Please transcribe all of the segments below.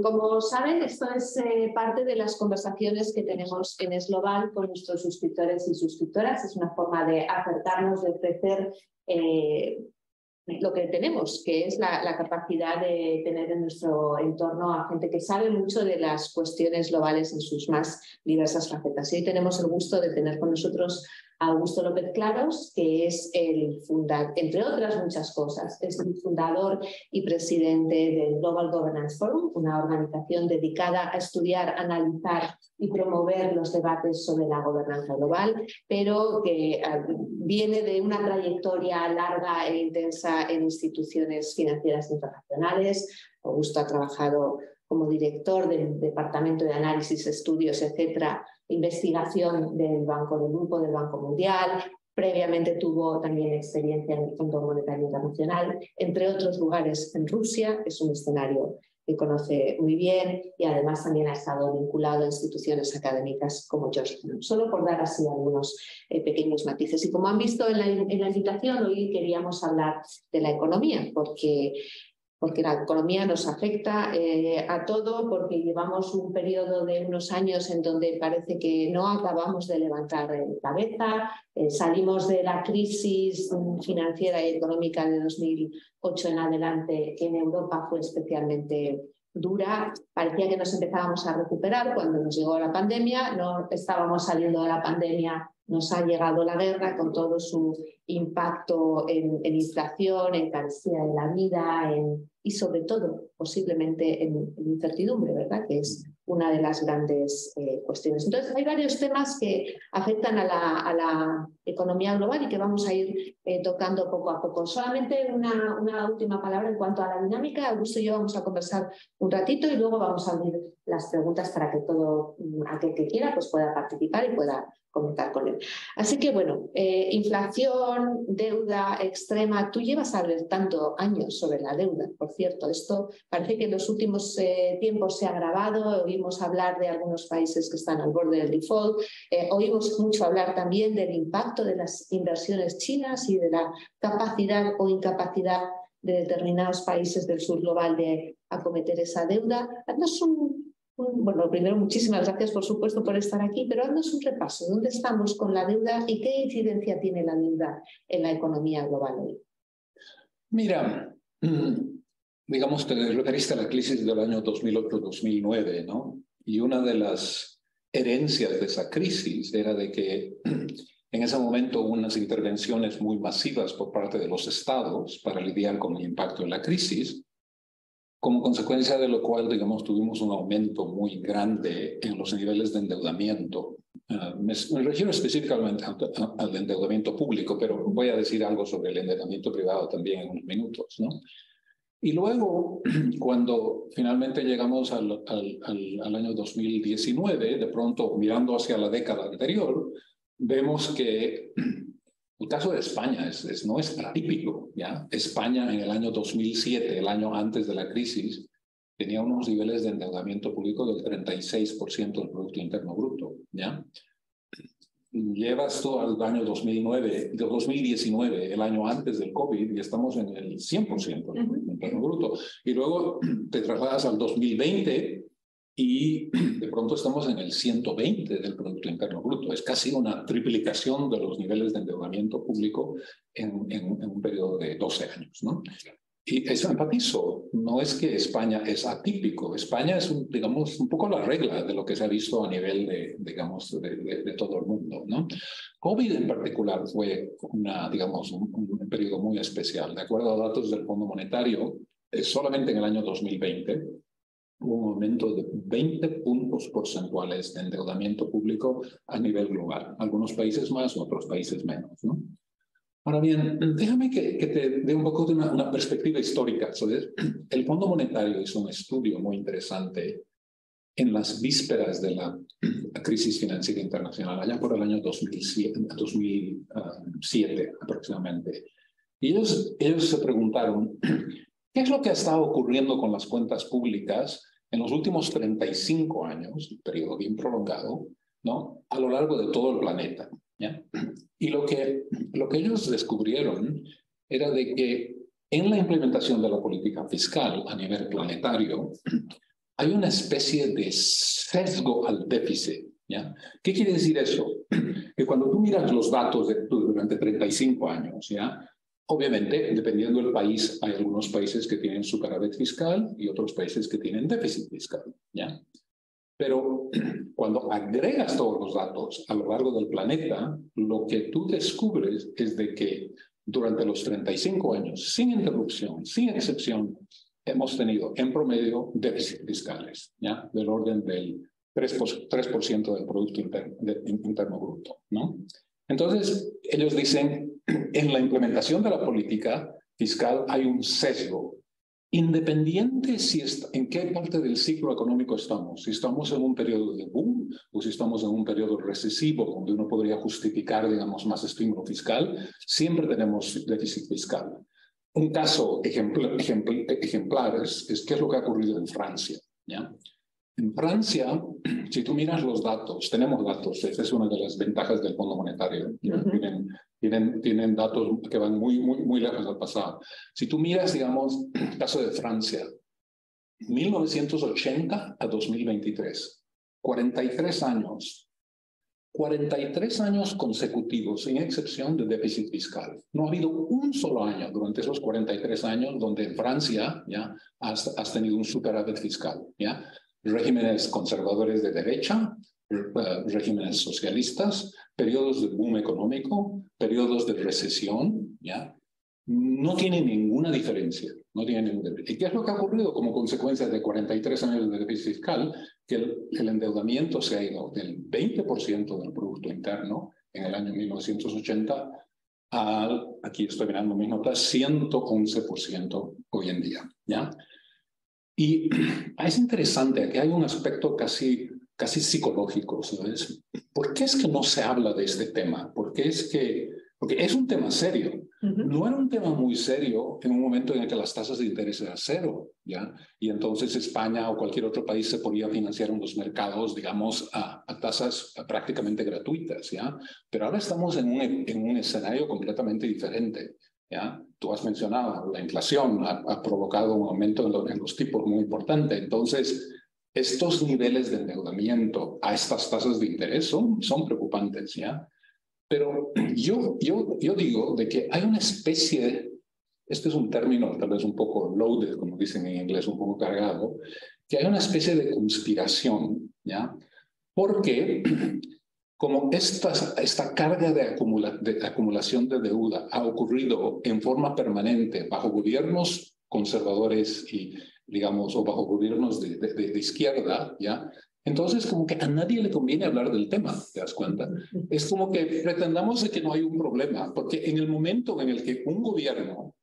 Como saben, esto es parte de las conversaciones que tenemos en Esglobal con nuestros suscriptores y suscriptoras. Es una forma de acercarnos, de ofrecer lo que tenemos, que es la capacidad de tener en nuestro entorno a gente que sabe mucho de las cuestiones globales en sus más diversas facetas. Y hoy tenemos el gusto de tener con nosotros a Augusto López Claros, que es el fundador, entre otras muchas cosas, es el fundador y presidente del Global Governance Forum, una organización dedicada a estudiar, analizar y promover los debates sobre la gobernanza global, pero que viene de una trayectoria larga e intensa en instituciones financieras internacionales. Augusto ha trabajado como director del Departamento de Análisis, Estudios, etcétera, investigación del Banco del Grupo, del Banco Mundial. Previamente tuvo también experiencia en el Fondo Monetario Internacional, entre otros lugares en Rusia. Es un escenario que conoce muy bien y además también ha estado vinculado a instituciones académicas como Georgetown. Solo por dar así algunos pequeños matices. Y como han visto en la invitación, hoy queríamos hablar de la economía, porque la economía nos afecta a todo, porque llevamos un periodo de unos años en donde parece que no acabamos de levantar cabeza. Salimos de la crisis financiera y económica de 2008 en adelante, que en Europa fue especialmente dura. Parecía que nos empezábamos a recuperar cuando nos llegó la pandemia. No estábamos saliendo de la pandemia, nos ha llegado la guerra con todo su impacto en inflación, en carencia de la vida, y sobre todo posiblemente en incertidumbre, ¿verdad? Que es una de las grandes cuestiones. Entonces hay varios temas que afectan a la economía global y que vamos a ir tocando poco a poco. Solamente una última palabra en cuanto a la dinámica. Augusto y yo vamos a conversar un ratito y luego vamos a abrir las preguntas para que todo aquel que quiera pues pueda participar y pueda comentar con él. Así que bueno, inflación, deuda extrema. Tú llevas alertando años sobre la deuda, por cierto. Esto parece que en los últimos tiempos se ha agravado. Oímos hablar de algunos países que están al borde del default. Oímos mucho hablar también del impacto de las inversiones chinas y de la capacidad o incapacidad de determinados países del sur global de acometer esa deuda. Bueno, primero, muchísimas gracias, por supuesto, por estar aquí, pero haznos un repaso. ¿Dónde estamos con la deuda y qué incidencia tiene la deuda en la economía global hoy? Mira, digamos, te referiste a la crisis del año 2008-2009, ¿no? Y una de las herencias de esa crisis era de que en ese momento hubo unas intervenciones muy masivas por parte de los estados para lidiar con el impacto de la crisis, como consecuencia de lo cual, digamos, tuvimos un aumento muy grande en los niveles de endeudamiento. Me refiero específicamente al endeudamiento público, pero voy a decir algo sobre el endeudamiento privado también en unos minutos, ¿no? Y luego, cuando finalmente llegamos al año 2019, de pronto, mirando hacia la década anterior, vemos que el caso de España no es atípico, ¿ya? España en el año 2007, el año antes de la crisis, tenía unos niveles de endeudamiento público del 36% del Producto Interno Bruto, ¿ya? Llevas tú al año 2019, el año antes del COVID, y estamos en el 100% del Producto Interno Bruto. Y luego te trasladas al 2020 y de pronto estamos en el 120 del Producto Interno Bruto. Es casi una triplicación de los niveles de endeudamiento público en un periodo de 12 años, ¿no? Y eso enfatizo, no es que España es atípico. España es, digamos, un poco la regla de lo que se ha visto a nivel de todo el mundo, ¿no? COVID en particular fue digamos, un periodo muy especial. De acuerdo a datos del Fondo Monetario, solamente en el año 2020 hubo un aumento de 20 puntos porcentuales de endeudamiento público a nivel global. Algunos países más, otros países menos, ¿no? Ahora bien, déjame que te dé un poco de una perspectiva histórica. El Fondo Monetario hizo un estudio muy interesante en las vísperas de la crisis financiera internacional, allá por el año 2007 aproximadamente. Y ellos se preguntaron, ¿qué es lo que ha estado ocurriendo con las cuentas públicas en los últimos 35 años, un periodo bien prolongado, ¿no? A lo largo de todo el planeta, ¿ya? Y lo que ellos descubrieron era de que en la implementación de la política fiscal a nivel planetario, hay una especie de sesgo al déficit, ¿ya? ¿Qué quiere decir eso? Que cuando tú miras los datos durante 35 años, ¿ya? Obviamente, dependiendo del país, hay algunos países que tienen superávit fiscal y otros países que tienen déficit fiscal, ¿ya? Pero cuando agregas todos los datos a lo largo del planeta, lo que tú descubres es de que durante los 35 años, sin interrupción, sin excepción, hemos tenido en promedio déficits fiscales, ¿ya? Del orden del 3% del Producto Interno Bruto, ¿no? Entonces, ellos dicen, en la implementación de la política fiscal hay un sesgo. Independiente en qué parte del ciclo económico estamos, si estamos en un periodo de boom o si estamos en un periodo recesivo donde uno podría justificar, digamos, más estímulo fiscal, siempre tenemos déficit fiscal. Un caso ejemplar es qué es lo que ha ocurrido en Francia, ¿ya? En Francia, si tú miras los datos, tenemos datos, esa es una de las ventajas del Fondo Monetario, ¿ya? Tienen datos que van muy lejos del pasado. Si tú miras, digamos, el caso de Francia, 1980 a 2023, 43 años. 43 años consecutivos, sin excepción de déficit fiscal. No ha habido un solo año durante esos 43 años donde en Francia ya has tenido un superávit fiscal, ¿ya? Regímenes conservadores de derecha, regímenes socialistas, periodos de boom económico, periodos de recesión, ¿ya? No tiene ninguna diferencia. No tiene ninguna diferencia. ¿Y qué es lo que ha ocurrido como consecuencia de 43 años de déficit fiscal? Que el endeudamiento se ha ido del 20% del Producto Interno en el año 1980 al, aquí estoy mirando mis notas, 111% hoy en día, ¿ya? Y es interesante que hay un aspecto casi psicológico, ¿sabes? ¿Por qué es que no se habla de este tema? Porque es un tema serio. No era un tema muy serio en un momento en el que las tasas de interés eran cero, ¿ya? Y entonces España o cualquier otro país se podía financiar en los mercados, digamos, a tasas prácticamente gratuitas, ¿ya? Pero ahora estamos en un escenario completamente diferente, ¿ya? Tú has mencionado, la inflación ha provocado un aumento en los tipos muy importante. Entonces, estos niveles de endeudamiento a estas tasas de interés son preocupantes, ¿ya? Pero yo digo de que hay una especie, este es un término tal vez un poco loaded, como dicen en inglés, un poco cargado, que hay una especie de conspiración, ¿ya? Porque como esta carga de acumulación de deuda ha ocurrido en forma permanente bajo gobiernos conservadores y, digamos, o bajo gobiernos de izquierda, ¿ya? Entonces, como que a nadie le conviene hablar del tema, ¿te das cuenta? Es como que pretendamos de que no hay un problema, porque en el momento en el que un gobierno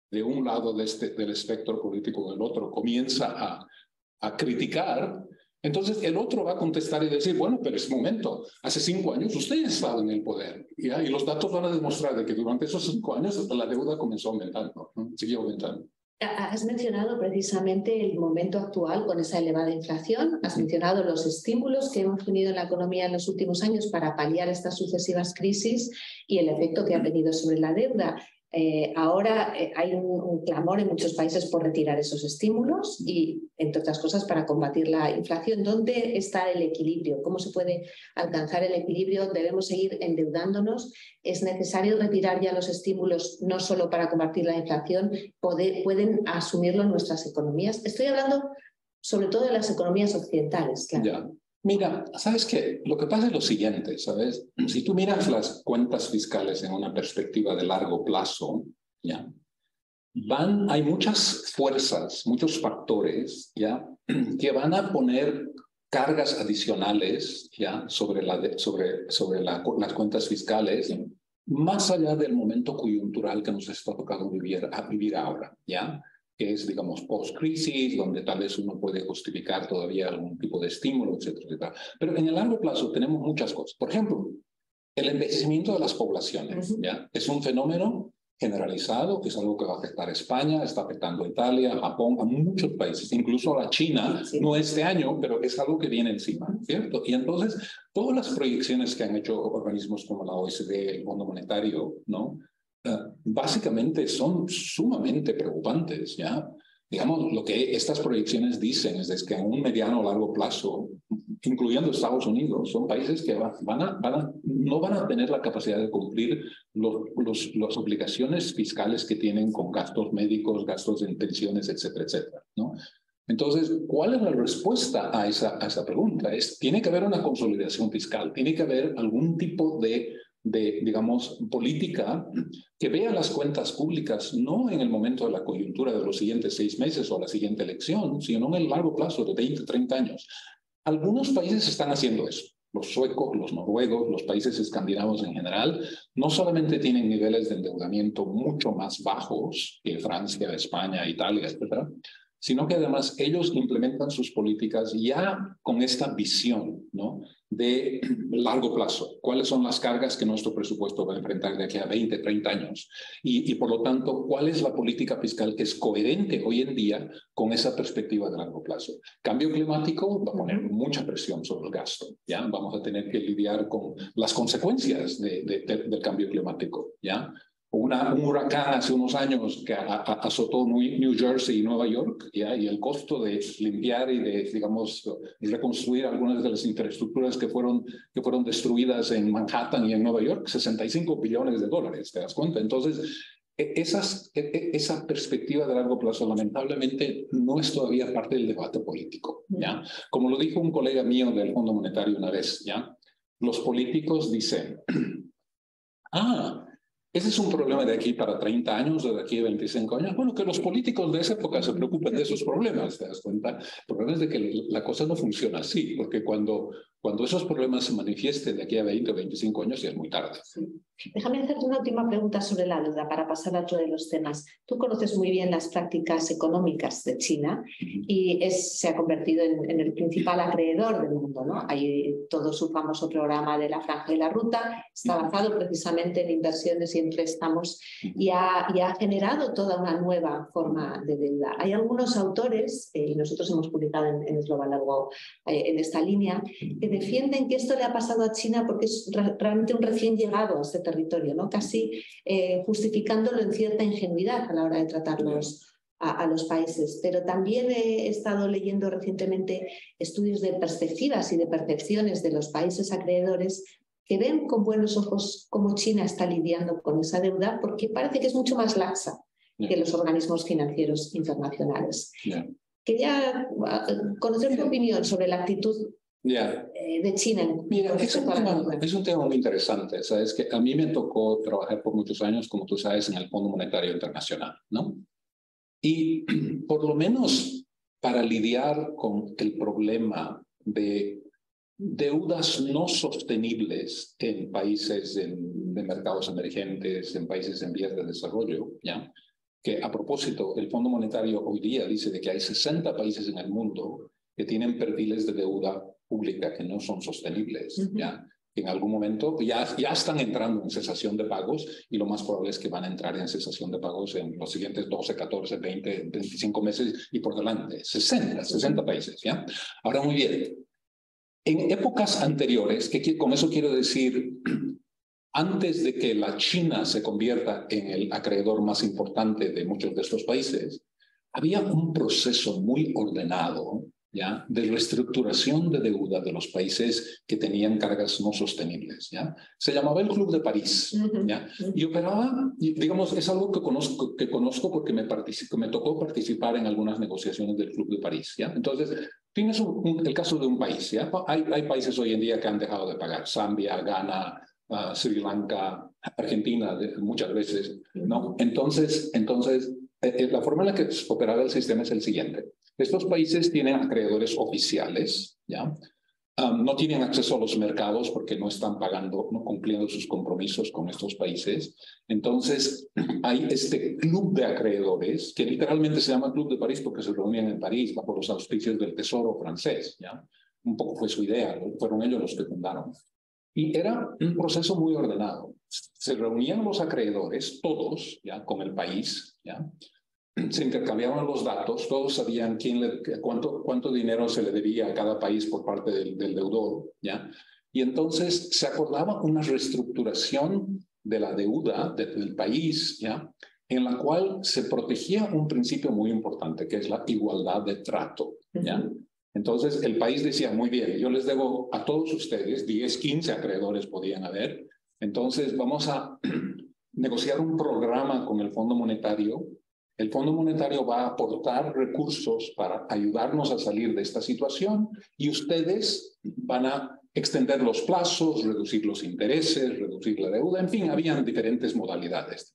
de un lado del espectro político del otro comienza a criticar, entonces el otro va a contestar y decir, bueno, pero es momento, hace 5 años usted ha estado en el poder, ¿ya? Y los datos van a demostrar de que durante esos 5 años la deuda comenzó aumentando, ¿no? Siguió aumentando. Has mencionado precisamente el momento actual con esa elevada inflación, has mencionado los estímulos que hemos tenido en la economía en los últimos años para paliar estas sucesivas crisis y el efecto que ha tenido sobre la deuda. Ahora hay un clamor en muchos países por retirar esos estímulos y, entre otras cosas, para combatir la inflación. ¿Dónde está el equilibrio? ¿Cómo se puede alcanzar el equilibrio? ¿Debemos seguir endeudándonos? ¿Es necesario retirar ya los estímulos no solo para combatir la inflación? ¿Pueden asumirlo nuestras economías? Estoy hablando sobre todo de las economías occidentales, claro. Ya. Mira, ¿sabes qué? Lo que pasa es lo siguiente, ¿sabes? Si tú miras las cuentas fiscales en una perspectiva de largo plazo, ¿ya? Hay muchas fuerzas, muchos factores, ¿ya? Que van a poner cargas adicionales, ¿ya? Sobre las cuentas fiscales, más allá del momento coyuntural que nos está tocando vivir ahora, ¿ya? Que es, digamos, post-crisis, donde tal vez uno puede justificar todavía algún tipo de estímulo, etcétera, etcétera. Pero en el largo plazo tenemos muchas cosas. Por ejemplo, el envejecimiento de las poblaciones, ¿ya? Es un fenómeno generalizado, que es algo que va a afectar a España, está afectando a Italia, a Japón, a muchos países, incluso a la China, no este año, pero es algo que viene encima, ¿cierto? Y entonces, todas las proyecciones que han hecho organismos como la OECD, el Fondo Monetario, ¿no? básicamente son sumamente preocupantes, ¿ya? Digamos, lo que estas proyecciones dicen es que en un mediano o largo plazo, incluyendo Estados Unidos, son países que no van a tener la capacidad de cumplir las obligaciones fiscales que tienen con gastos médicos, gastos en pensiones, etcétera, etcétera, ¿no? Entonces, ¿cuál es la respuesta a esa pregunta? Tiene que haber una consolidación fiscal, tiene que haber algún tipo de digamos, política que vea las cuentas públicas no en el momento de la coyuntura de los siguientes 6 meses o la siguiente elección, sino en el largo plazo de 20, 30 años. Algunos países están haciendo eso. Los suecos, los noruegos, los países escandinavos en general, no solamente tienen niveles de endeudamiento mucho más bajos que Francia, España, Italia, etcétera, sino que además ellos implementan sus políticas ya con esta visión, ¿no?, de largo plazo. ¿Cuáles son las cargas que nuestro presupuesto va a enfrentar de aquí a 20, 30 años? Y por lo tanto, ¿cuál es la política fiscal que es coherente hoy en día con esa perspectiva de largo plazo? Cambio climático va a poner mucha presión sobre el gasto, ¿ya? Vamos a tener que lidiar con las consecuencias del cambio climático, ¿ya? Un huracán hace unos años que azotó New Jersey y Nueva York, ¿ya? Y el costo de limpiar y de, digamos, reconstruir algunas de las infraestructuras que fueron destruidas en Manhattan y en Nueva York, $65 billones, ¿te das cuenta? Entonces, esa perspectiva de largo plazo lamentablemente no es todavía parte del debate político, ¿ya? Como lo dijo un colega mío del Fondo Monetario una vez, ¿ya? Los políticos dicen, ese es un problema de aquí para 30 años o de aquí a 25 años. Bueno, que los políticos de esa época se preocupen de esos problemas, ¿te das cuenta? El problema es de que la cosa no funciona así, porque cuando esos problemas se manifiesten de aquí a 20 o 25 años ya es muy tarde. Sí. Déjame hacerte una última pregunta sobre la deuda para pasar a otro de los temas. Tú conoces muy bien las prácticas económicas de China y se ha convertido en el principal acreedor del mundo, ¿no? Hay todo su famoso programa de la Franja y la Ruta, está basado precisamente en inversiones y en préstamos y ha generado toda una nueva forma de deuda. Hay algunos autores, y nosotros hemos publicado en Global algo en esta línea, que defienden que esto le ha pasado a China porque es realmente un recién llegado a este territorio, ¿no? Casi justificándolo en cierta ingenuidad a la hora de tratarlos a los países. Pero también he estado leyendo recientemente estudios de perspectivas y de percepciones de los países acreedores que ven con buenos ojos cómo China está lidiando con esa deuda porque parece que es mucho más laxa que los organismos financieros internacionales. Quería conocer tu opinión sobre la actitud de China. Mira, es un tema muy interesante. Sabes que a mí me tocó trabajar por muchos años, como tú sabes, en el Fondo Monetario Internacional, ¿no? Y por lo menos para lidiar con el problema de deudas no sostenibles en países de mercados emergentes, en países en vías de desarrollo, ¿ya? Que a propósito, el Fondo Monetario hoy día dice de que hay 60 países en el mundo que tienen perfiles de deuda pública que no son sostenibles, ¿ya? En algún momento ya están entrando en cesación de pagos y lo más probable es que van a entrar en cesación de pagos en los siguientes 12, 14, 20, 25 meses y por delante. 60 países, ¿ya? Ahora, muy bien. En épocas anteriores, con eso quiero decir, antes de que la China se convierta en el acreedor más importante de muchos de estos países, había un proceso muy ordenado, ¿ya?, de reestructuración de deuda de los países que tenían cargas no sostenibles, ¿ya? Se llamaba el Club de París, ¿ya? Y operaba, digamos, es algo que conozco porque me tocó participar en algunas negociaciones del Club de París, ¿ya? Entonces, tienes el caso de un país, ¿ya? Hay países hoy en día que han dejado de pagar, Zambia, Ghana, Sri Lanka, Argentina, muchas veces, ¿no? Entonces, la forma en la que operaba el sistema es el siguiente. Estos países tienen acreedores oficiales, ¿ya? No tienen acceso a los mercados porque no están pagando, no cumpliendo sus compromisos con estos países. Entonces, hay este club de acreedores, que literalmente se llama Club de París porque se reunían en París bajo los auspicios del Tesoro francés, ¿ya? Un poco fue su idea, fueron ellos los que fundaron. Y era un proceso muy ordenado. Se reunían los acreedores, todos, ¿ya?, con el país, ¿ya? Se intercambiaban los datos, todos sabían cuánto dinero se le debía a cada país por parte del deudor, ¿ya? Y entonces se acordaba una reestructuración de la deuda del país, ¿ya? En la cual se protegía un principio muy importante, que es la igualdad de trato, ¿ya? Entonces, el país decía, muy bien, yo les debo a todos ustedes, 10, 15 acreedores podían haber, entonces vamos a negociar un programa con el Fondo Monetario. El Fondo Monetario va a aportar recursos para ayudarnos a salir de esta situación y ustedes van a extender los plazos, reducir los intereses, reducir la deuda, en fin, habían diferentes modalidades.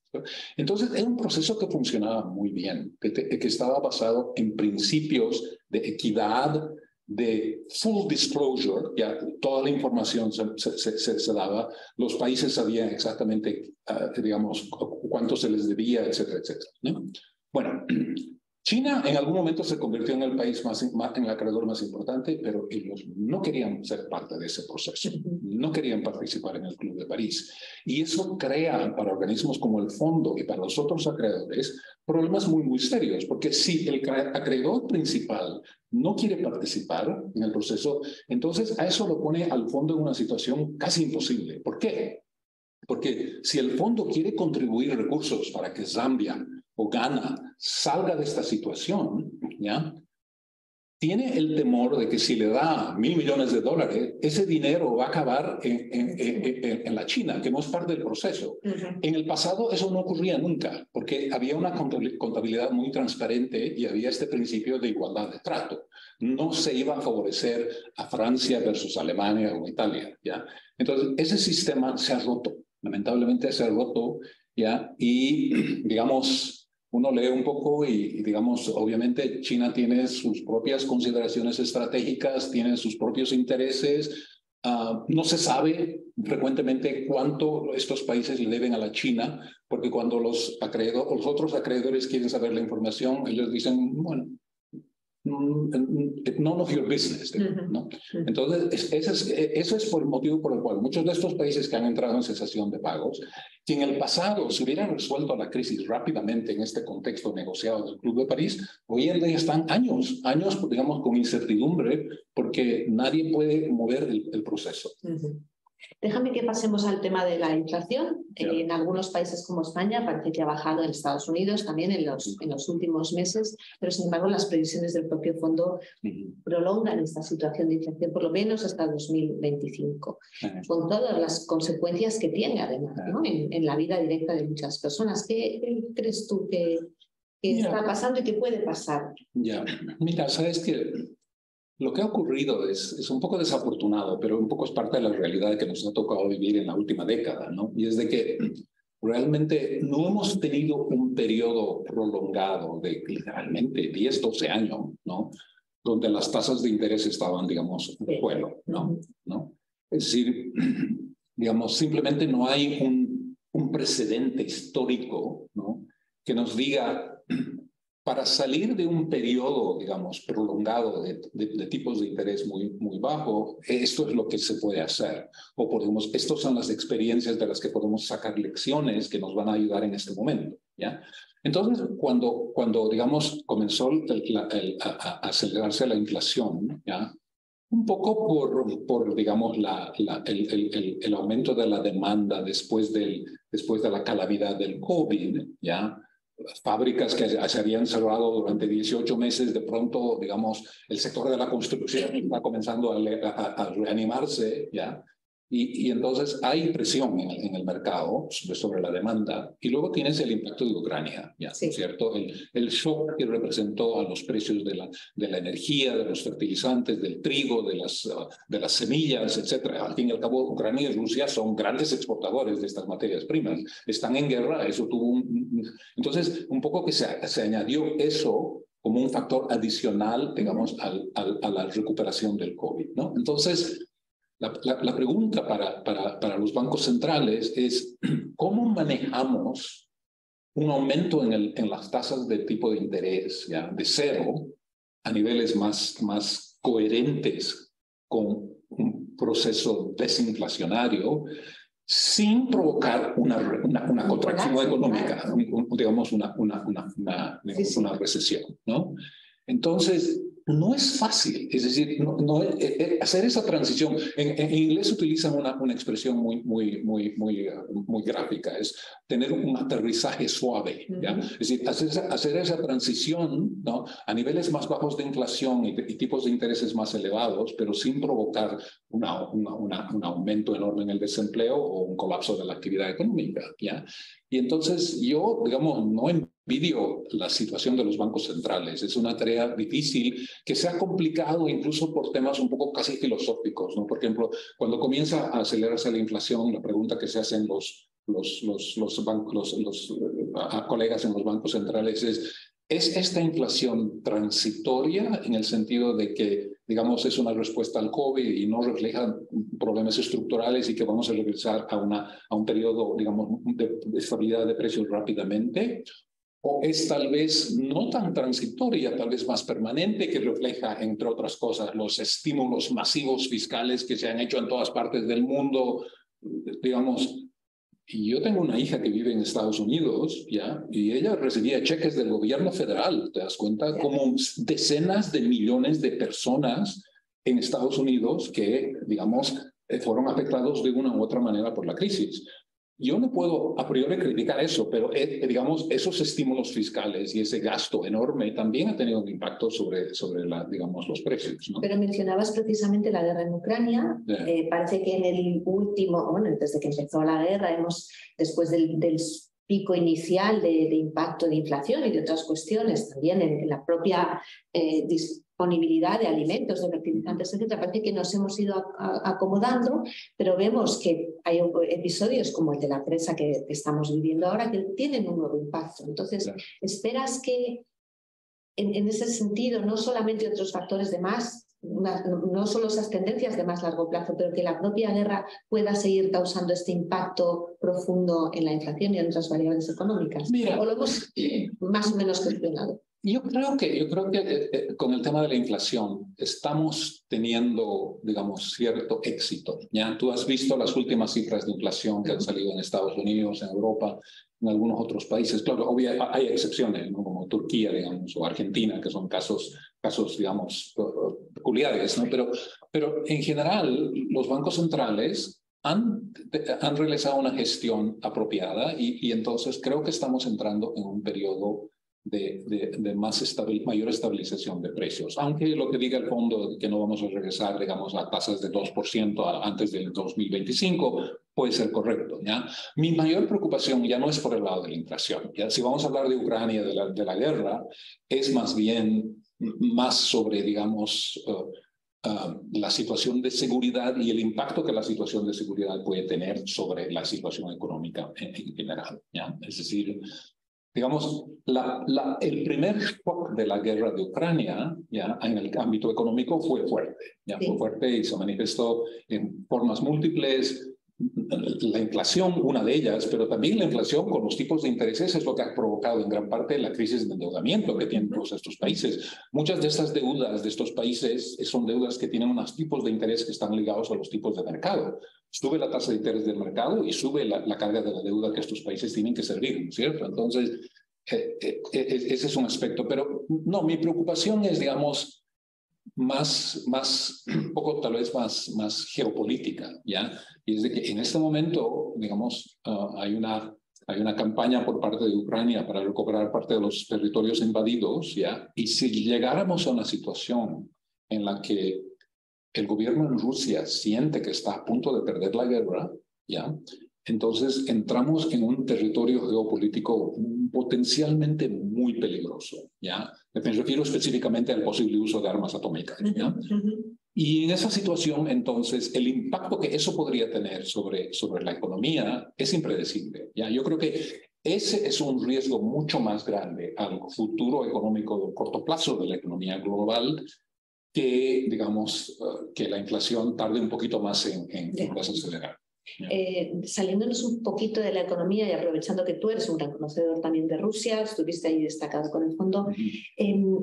Entonces, era un proceso que funcionaba muy bien, que estaba basado en principios de equidad, de full disclosure, ya toda la información se daba, los países sabían exactamente, digamos, cuánto se les debía, etcétera, etcétera, ¿no? Bueno, China en algún momento se convirtió en el país en el acreedor más importante, pero ellos no querían ser parte de ese proceso, no querían participar en el Club de París. Y eso crea para organismos como el Fondo y para los otros acreedores problemas muy, muy serios, porque si el acreedor principal no quiere participar en el proceso, entonces a eso lo pone al Fondo en una situación casi imposible. ¿Por qué? Porque si el Fondo quiere contribuir recursos para que Zambia o Ghana salga de esta situación, ¿ya? Tiene el temor de que si le da $1.000 millones, ese dinero va a acabar en la China, que no es parte del proceso. En el pasado eso no ocurría nunca, porque había una contabilidad muy transparente y había este principio de igualdad de trato. No se iba a favorecer a Francia versus Alemania o Italia, ¿ya? Entonces, ese sistema se ha roto. Lamentablemente se ha roto, ¿ya? Y, digamos, uno lee un poco y, digamos, obviamente China tiene sus propias consideraciones estratégicas, tiene sus propios intereses. No se sabe frecuentemente cuánto estos países le deben a la China, porque cuando los otros acreedores quieren saber la información, ellos dicen, bueno, none of your business, ¿no? Entonces, eso es por el motivo por el cual muchos de estos países que han entrado en cesación de pagos, que en el pasado se hubieran resuelto la crisis rápidamente en este contexto negociado del Club de París, hoy en día están años, digamos, con incertidumbre, porque nadie puede mover el proceso. Déjame que pasemos al tema de la inflación. En algunos países como España parece que ha bajado, en Estados Unidos también en los últimos meses, pero sin embargo las previsiones del propio fondo prolongan esta situación de inflación por lo menos hasta 2025, con todas las consecuencias que tiene además, ¿no? en la vida directa de muchas personas. ¿Qué crees tú que está pasando y que puede pasar? Mira, sabes que lo que ha ocurrido es un poco desafortunado, pero un poco es parte de la realidad que nos ha tocado vivir en la última década, ¿no? Y es de que realmente no hemos tenido un periodo prolongado de literalmente 10, 12 años, ¿no? Donde las tasas de interés estaban, digamos, en el suelo, ¿no? Es decir, digamos, simplemente no hay un precedente histórico, ¿no? Que nos diga, para salir de un periodo, digamos, prolongado de tipos de interés muy, muy bajo, esto es lo que se puede hacer. O podemos, estas son las experiencias de las que podemos sacar lecciones que nos van a ayudar en este momento, ¿ya? Entonces, cuando digamos, comenzó a acelerarse la inflación, ¿ya? Un poco por digamos, el aumento de la demanda después de la calamidad del COVID, ¿ya? Las fábricas que se habían cerrado durante 18 meses, de pronto, digamos, el sector de la construcción está comenzando a reanimarse, ¿ya? Y entonces hay presión en el mercado sobre la demanda. Y luego tienes el impacto de Ucrania, ¿ya? Sí. ¿Cierto? El shock que representó a los precios de la energía, de los fertilizantes, del trigo, de las semillas, etcétera. Al fin y al cabo, Ucrania y Rusia son grandes exportadores de estas materias primas. Están en guerra, eso tuvo Entonces, un poco que se añadió eso como un factor adicional, digamos, a la recuperación del COVID, ¿no? Entonces, la pregunta para los bancos centrales es, ¿cómo manejamos un aumento en las tasas de tipo de interés, ¿ya? De cero a niveles más coherentes con un proceso desinflacionario sin provocar una contracción económica, digamos una recesión, ¿no? Entonces, no es fácil, es decir, hacer esa transición. En inglés utilizan una expresión muy gráfica, es tener un aterrizaje suave, ¿ya? Es decir, hacer esa transición, ¿no?, a niveles más bajos de inflación y tipos de intereses más elevados, pero sin provocar un aumento enorme en el desempleo o un colapso de la actividad económica, ¿ya? Y entonces yo, digamos, no envidio la situación de los bancos centrales. Es una tarea difícil que se ha complicado incluso por temas un poco casi filosóficos, ¿no? Por ejemplo, cuando comienza a acelerarse la inflación, la pregunta que se hacen los colegas en los bancos centrales ¿es esta inflación transitoria en el sentido de que, digamos, es una respuesta al COVID y no refleja problemas estructurales y que vamos a regresar a un periodo, digamos, de estabilidad de precios rápidamente? ¿O es tal vez no tan transitoria, tal vez más permanente, que refleja, entre otras cosas, los estímulos masivos fiscales que se han hecho en todas partes del mundo, digamos? Y yo tengo una hija que vive en Estados Unidos, ¿ya? Y ella recibía cheques del gobierno federal, ¿te das cuenta? Como decenas de millones de personas en Estados Unidos que, digamos, fueron afectados de una u otra manera por la crisis. Yo no puedo a priori criticar eso, pero digamos, esos estímulos fiscales y ese gasto enorme también ha tenido un impacto sobre digamos, los precios, ¿no? Pero mencionabas precisamente la guerra en Ucrania. Parece que en el último, bueno, desde que empezó la guerra, después del pico inicial de impacto de inflación y de otras cuestiones, también en la propia disponibilidad de alimentos, de fertilizantes, etc., parece que nos hemos ido acomodando, pero vemos que hay episodios como el de la presa que estamos viviendo ahora que tienen un nuevo impacto. Entonces, claro, ¿esperas que en ese sentido no solamente otros factores de más, no solo esas tendencias de más largo plazo, pero que la propia guerra pueda seguir causando este impacto profundo en la inflación y en otras variables económicas? Mira, ¿o lo hemos más o menos gestionado? Yo creo que con el tema de la inflación estamos teniendo, digamos, cierto éxito. ¿Ya? Tú has visto las últimas cifras de inflación que han salido en Estados Unidos, en Europa, en algunos otros países. Claro, obviamente hay excepciones, ¿no?, como Turquía, digamos, o Argentina, que son casos digamos, peculiares, ¿no? Pero en general, los bancos centrales han realizado una gestión apropiada y entonces creo que estamos entrando en un periodo de mayor estabilización de precios. Aunque lo que diga el fondo, que no vamos a regresar, digamos, a tasas de 2% antes del 2025, puede ser correcto, ¿ya? Mi mayor preocupación ya no es por el lado de la inflación, ¿ya? Si vamos a hablar de Ucrania, de la guerra, es más bien más sobre, digamos, la situación de seguridad y el impacto que la situación de seguridad puede tener sobre la situación económica en general, ¿ya? Es decir, digamos, el primer shock de la guerra de Ucrania, ya, en el ámbito económico fue fuerte, ya, sí, fue fuerte y se manifestó en formas múltiples. La inflación, una de ellas, pero también la inflación con los tipos de intereses es lo que ha provocado en gran parte la crisis de endeudamiento que tienen todos estos países. Muchas de estas deudas de estos países son deudas que tienen unos tipos de interés que están ligados a los tipos de mercado. Sube la tasa de interés del mercado y sube la carga de la deuda que estos países tienen que servir, ¿no es cierto? Entonces, ese es un aspecto. Pero no, mi preocupación es, digamos, un poco tal vez más geopolítica, ¿ya? Y es de que en este momento, digamos, hay una campaña por parte de Ucrania para recuperar parte de los territorios invadidos, ¿ya? Y si llegáramos a una situación en la que el gobierno en Rusia siente que está a punto de perder la guerra, ¿ya? Entonces entramos en un territorio geopolítico potencialmente muy peligroso, ¿ya? Me refiero específicamente al posible uso de armas atómicas, ¿ya? Y en esa situación, entonces, el impacto que eso podría tener sobre la economía es impredecible, ¿ya? Yo creo que ese es un riesgo mucho más grande al futuro económico de corto plazo de la economía global que, digamos, que la inflación tarde un poquito más en desacelerar. Saliéndonos un poquito de la economía y aprovechando que tú eres un gran conocedor también de Rusia, estuviste ahí destacado con el fondo,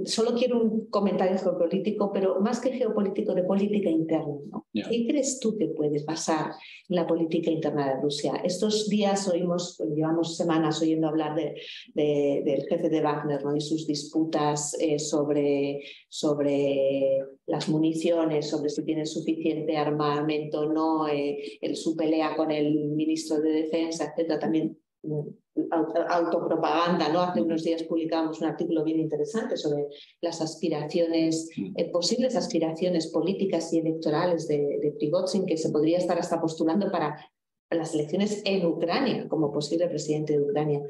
solo quiero un comentario geopolítico, pero más que geopolítico, de política interna, ¿no? Yeah. ¿Qué crees tú que puede pasar en la política interna de Rusia? Estos días llevamos semanas oyendo hablar del jefe de Wagner, ¿no? Y sus disputas sobre las municiones, sobre si tiene suficiente armamento o no, su pelea con el ministro de Defensa, etcétera, también autopropaganda, ¿no? Hace unos días publicamos un artículo bien interesante sobre las aspiraciones, posibles aspiraciones políticas y electorales de Prigozhin, que se podría estar hasta postulando para las elecciones en Ucrania como posible presidente de Ucrania.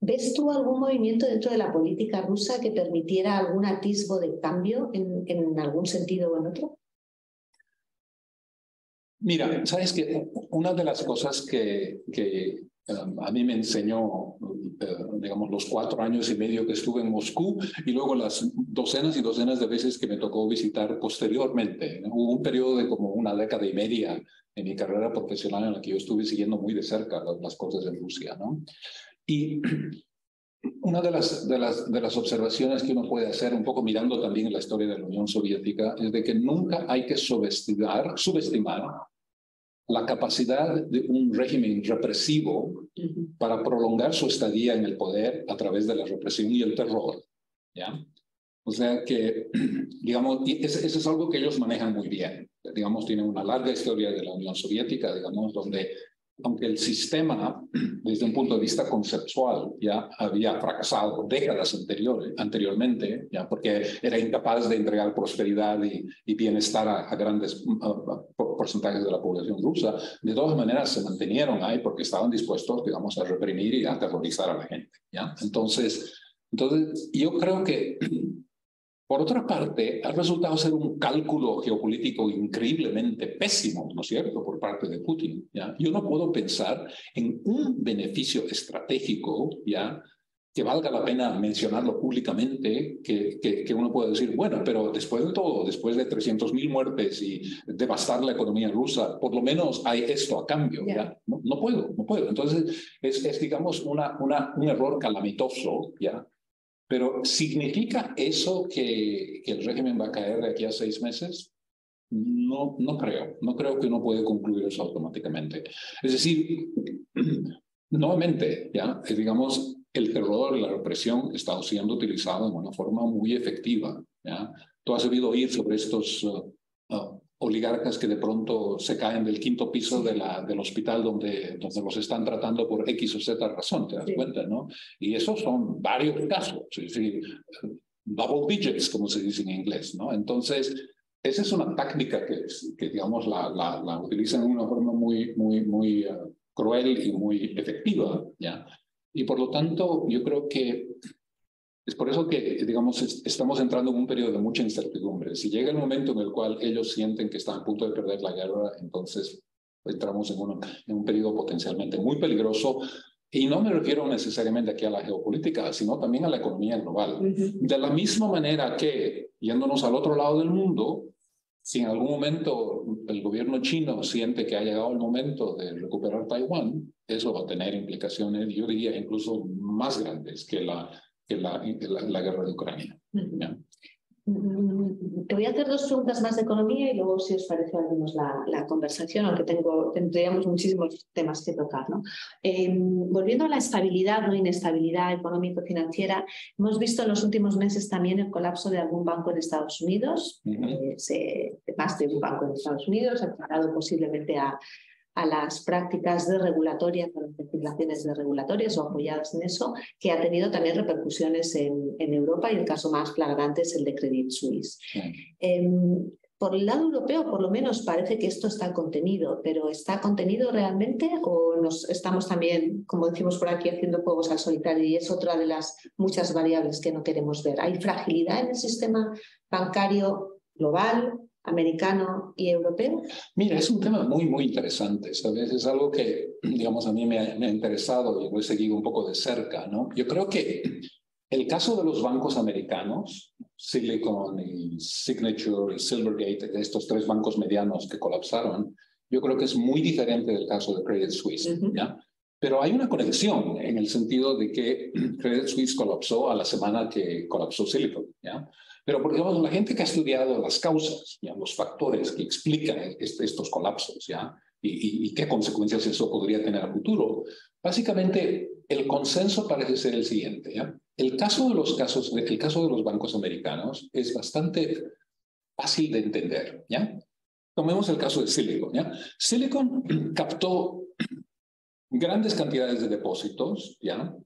¿Ves tú algún movimiento dentro de la política rusa que permitiera algún atisbo de cambio en algún sentido o en otro? Mira, sabes que una de las cosas que a mí me enseñó, digamos, los 4 años y medio que estuve en Moscú y luego las docenas y docenas de veces que me tocó visitar posteriormente, ¿no? Hubo un periodo de como una década y media en mi carrera profesional en la que yo estuve siguiendo muy de cerca las cosas en Rusia, ¿no? Y una de las observaciones que uno puede hacer, un poco mirando también la historia de la Unión Soviética, es de que nunca hay que subestimar la capacidad de un régimen represivo para prolongar su estadía en el poder a través de la represión y el terror, ¿ya? O sea que, digamos, eso es algo que ellos manejan muy bien. Digamos, tienen una larga historia de la Unión Soviética, digamos, donde, aunque el sistema, desde un punto de vista conceptual, ya había fracasado décadas anteriormente, ya porque era incapaz de entregar prosperidad y bienestar a grandes porcentajes de la población rusa, de todas maneras se mantenieron ahí porque estaban dispuestos, digamos, a reprimir y a aterrorizar a la gente, ¿ya? Entonces yo creo que, por otra parte, ha resultado ser un cálculo geopolítico increíblemente pésimo, ¿no es cierto?, por parte de Putin, ¿ya? Yo no puedo pensar en un beneficio estratégico, ¿ya?, que valga la pena mencionarlo públicamente, que uno pueda decir, bueno, pero después de todo, después de 300.000 muertes y devastar la economía rusa, por lo menos hay esto a cambio, ¿ya? No puedo. Entonces, es digamos, un error calamitoso, ¿ya? Pero ¿significa eso que el régimen va a caer de aquí a 6 meses? No creo. No creo que uno puede concluir eso automáticamente. Es decir, nuevamente, ¿ya? Digamos, el terror y la represión está siendo utilizado de una forma muy efectiva, ¿ya? Tú has debido oír sobre estos oligarcas que de pronto se caen del 5º piso del hospital donde los están tratando por X o Z razón, te das cuenta, ¿no? Y esos son varios casos, es decir, double digits, como se dice en inglés, ¿no? Entonces, esa es una táctica que digamos, la utilizan de una forma muy cruel y muy efectiva, ¿ya? Y por lo tanto, yo creo que es por eso que, digamos, estamos entrando en un periodo de mucha incertidumbre. Si llega el momento en el cual ellos sienten que están a punto de perder la guerra, entonces entramos en un periodo potencialmente muy peligroso. Y no me refiero necesariamente aquí a la geopolítica, sino también a la economía global. De la misma manera que, yéndonos al otro lado del mundo, si en algún momento el gobierno chino siente que ha llegado el momento de recuperar Taiwán, eso va a tener implicaciones, yo diría, incluso más grandes que la guerra de Ucrania. ¿Ya? Te voy a hacer 2 preguntas más de economía y luego, si os parece, abrimos la conversación, aunque tendríamos muchísimos temas que tocar, ¿no? Volviendo a la estabilidad, ¿no?, inestabilidad económico-financiera, hemos visto en los últimos meses también el colapso de algún banco en Estados Unidos, más de un banco en Estados Unidos, ha parado posiblemente a las prácticas regulatorias, a las legislaciones regulatorias o apoyadas en eso, que ha tenido también repercusiones en Europa, y el caso más flagrante es el de Credit Suisse. Por el lado europeo, por lo menos, parece que esto está contenido, pero ¿está contenido realmente o nos estamos también, como decimos por aquí, haciendo juegos al solitario, y es otra de las muchas variables que no queremos ver? ¿Hay fragilidad en el sistema bancario global, americano y europeo? Mira, es un tema muy interesante, ¿sabes? Es algo que, digamos, a mí me ha interesado y lo he seguido un poco de cerca, ¿no? Yo creo que el caso de los bancos americanos, Silicon y Signature y Silvergate, estos 3 bancos medianos que colapsaron, yo creo que es muy diferente del caso de Credit Suisse, ¿ya? Pero hay una conexión en el sentido de que Credit Suisse colapsó a la semana que colapsó Silicon, ¿ya? Pero, por ejemplo, la gente que ha estudiado las causas, ¿ya? Los factores que explican estos colapsos, ¿ya? Y qué consecuencias eso podría tener a futuro, básicamente el consenso parece ser el siguiente, ¿ya? El caso de los bancos americanos es bastante fácil de entender, ¿ya? Tomemos el caso de Silicon, ¿ya? Silicon captó grandes cantidades de depósitos, ¿ya?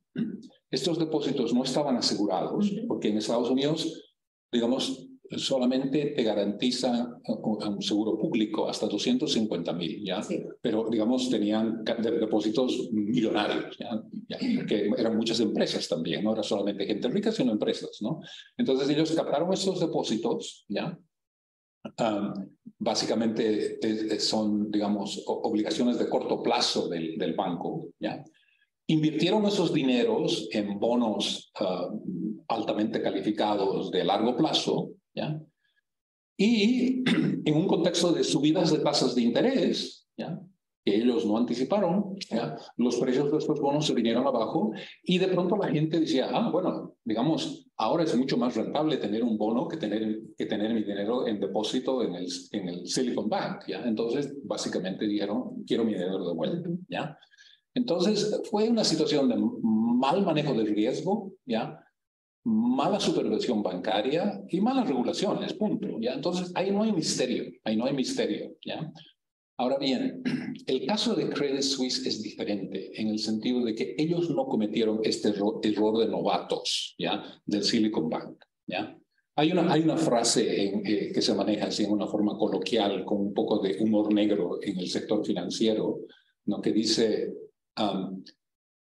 Estos depósitos no estaban asegurados porque en Estados Unidos, digamos, solamente te garantiza un seguro público hasta 250,000, ¿ya? Sí. Pero, digamos, tenían depósitos millonarios, ¿ya? Porque eran muchas empresas también, no era solamente gente rica, sino empresas, ¿no? Entonces ellos captaron estos depósitos, ¿ya? Básicamente son, digamos, obligaciones de corto plazo del banco, ¿ya? Invirtieron esos dineros en bonos altamente calificados de largo plazo, ¿ya? Y en un contexto de subidas de tasas de interés, ¿ya? Que ellos no anticiparon, ¿ya? Los precios de estos bonos se vinieron abajo y de pronto la gente decía, bueno, digamos, ahora es mucho más rentable tener un bono que tener mi dinero en depósito en el Silicon Bank, ¿ya? Entonces, básicamente dijeron, quiero mi dinero de vuelta, ¿ya? Entonces, fue una situación de mal manejo del riesgo, ¿ya? Mala supervisión bancaria y malas regulaciones, punto, ¿ya? Entonces, ahí no hay misterio, ¿ya? Ahora bien, el caso de Credit Suisse es diferente en el sentido de que ellos no cometieron este error de novatos, ¿ya? Del Silicon Bank, ¿ya? Hay una frase que se maneja así en una forma coloquial, con un poco de humor negro en el sector financiero, ¿no? Que dice,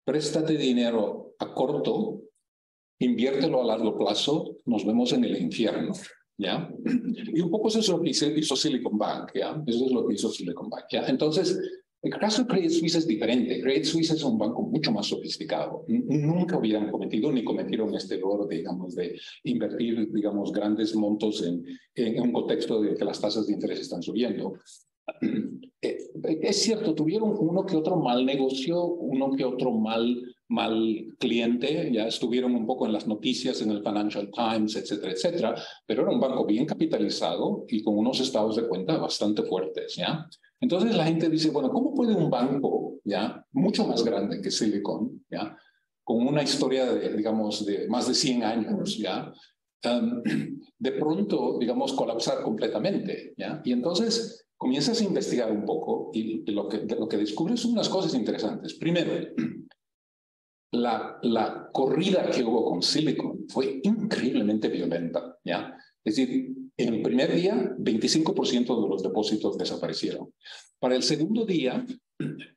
préstate dinero a corto, inviértelo a largo plazo, nos vemos en el infierno, ¿ya? Y un poco eso es lo que hizo Silicon Bank, ¿ya? Eso es lo que hizo Silicon Bank, ¿ya? Entonces, el caso de Credit Suisse es diferente. Credit Suisse es un banco mucho más sofisticado. Nunca hubieran cometido ni cometieron este error, digamos, de invertir, digamos, grandes montos en un contexto de que las tasas de interés están subiendo. Es cierto, tuvieron uno que otro mal negocio, uno que otro mal cliente, ya estuvieron un poco en las noticias, en el Financial Times, etcétera, etcétera, pero era un banco bien capitalizado y con unos estados de cuenta bastante fuertes, ¿ya? Entonces la gente dice, bueno, ¿cómo puede un banco, ya, mucho más grande que Silicon, ya, con una historia de, digamos, de más de 100 años, ya, de pronto, digamos, colapsar completamente, ¿ya? Y entonces comienzas a investigar un poco y lo que descubres son unas cosas interesantes. Primero, la corrida que hubo con Silicon fue increíblemente violenta, ¿ya? Es decir, en el primer día, 25% de los depósitos desaparecieron. Para el segundo día,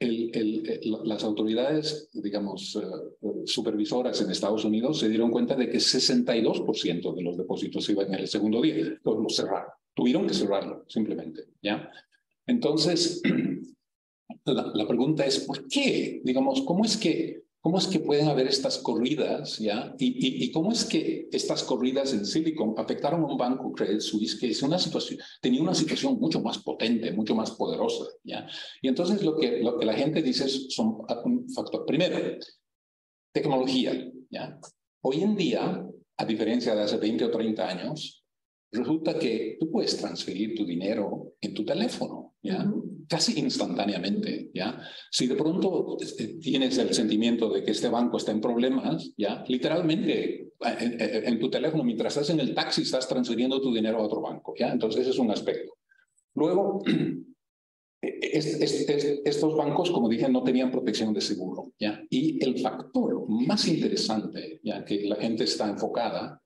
las autoridades, digamos, supervisoras en Estados Unidos se dieron cuenta de que 62% de los depósitos iban en el segundo día. Entonces lo cerraron. Tuvieron que cerrarlo, simplemente, ¿ya? Entonces, la pregunta es, ¿por qué? Digamos, ¿cómo es que pueden haber estas corridas, ¿ya? Y cómo es que estas corridas en Silicon afectaron a un banco, Credit Suisse, que tenía una situación mucho más potente, mucho más poderosa, ¿ya? Y entonces lo que la gente dice son un factor. Primero, tecnología, ¿ya? Hoy en día, a diferencia de hace 20 o 30 años, resulta que tú puedes transferir tu dinero en tu teléfono, ¿ya? Casi instantáneamente, ¿ya? Si de pronto tienes el sentimiento de que este banco está en problemas, ¿ya? Literalmente en tu teléfono, mientras estás en el taxi, estás transfiriendo tu dinero a otro banco, ¿ya? Entonces ese es un aspecto. Luego, estos bancos, como dije, no tenían protección de seguro, ¿ya? Y el factor más interesante, ¿ya? Que la gente está enfocada,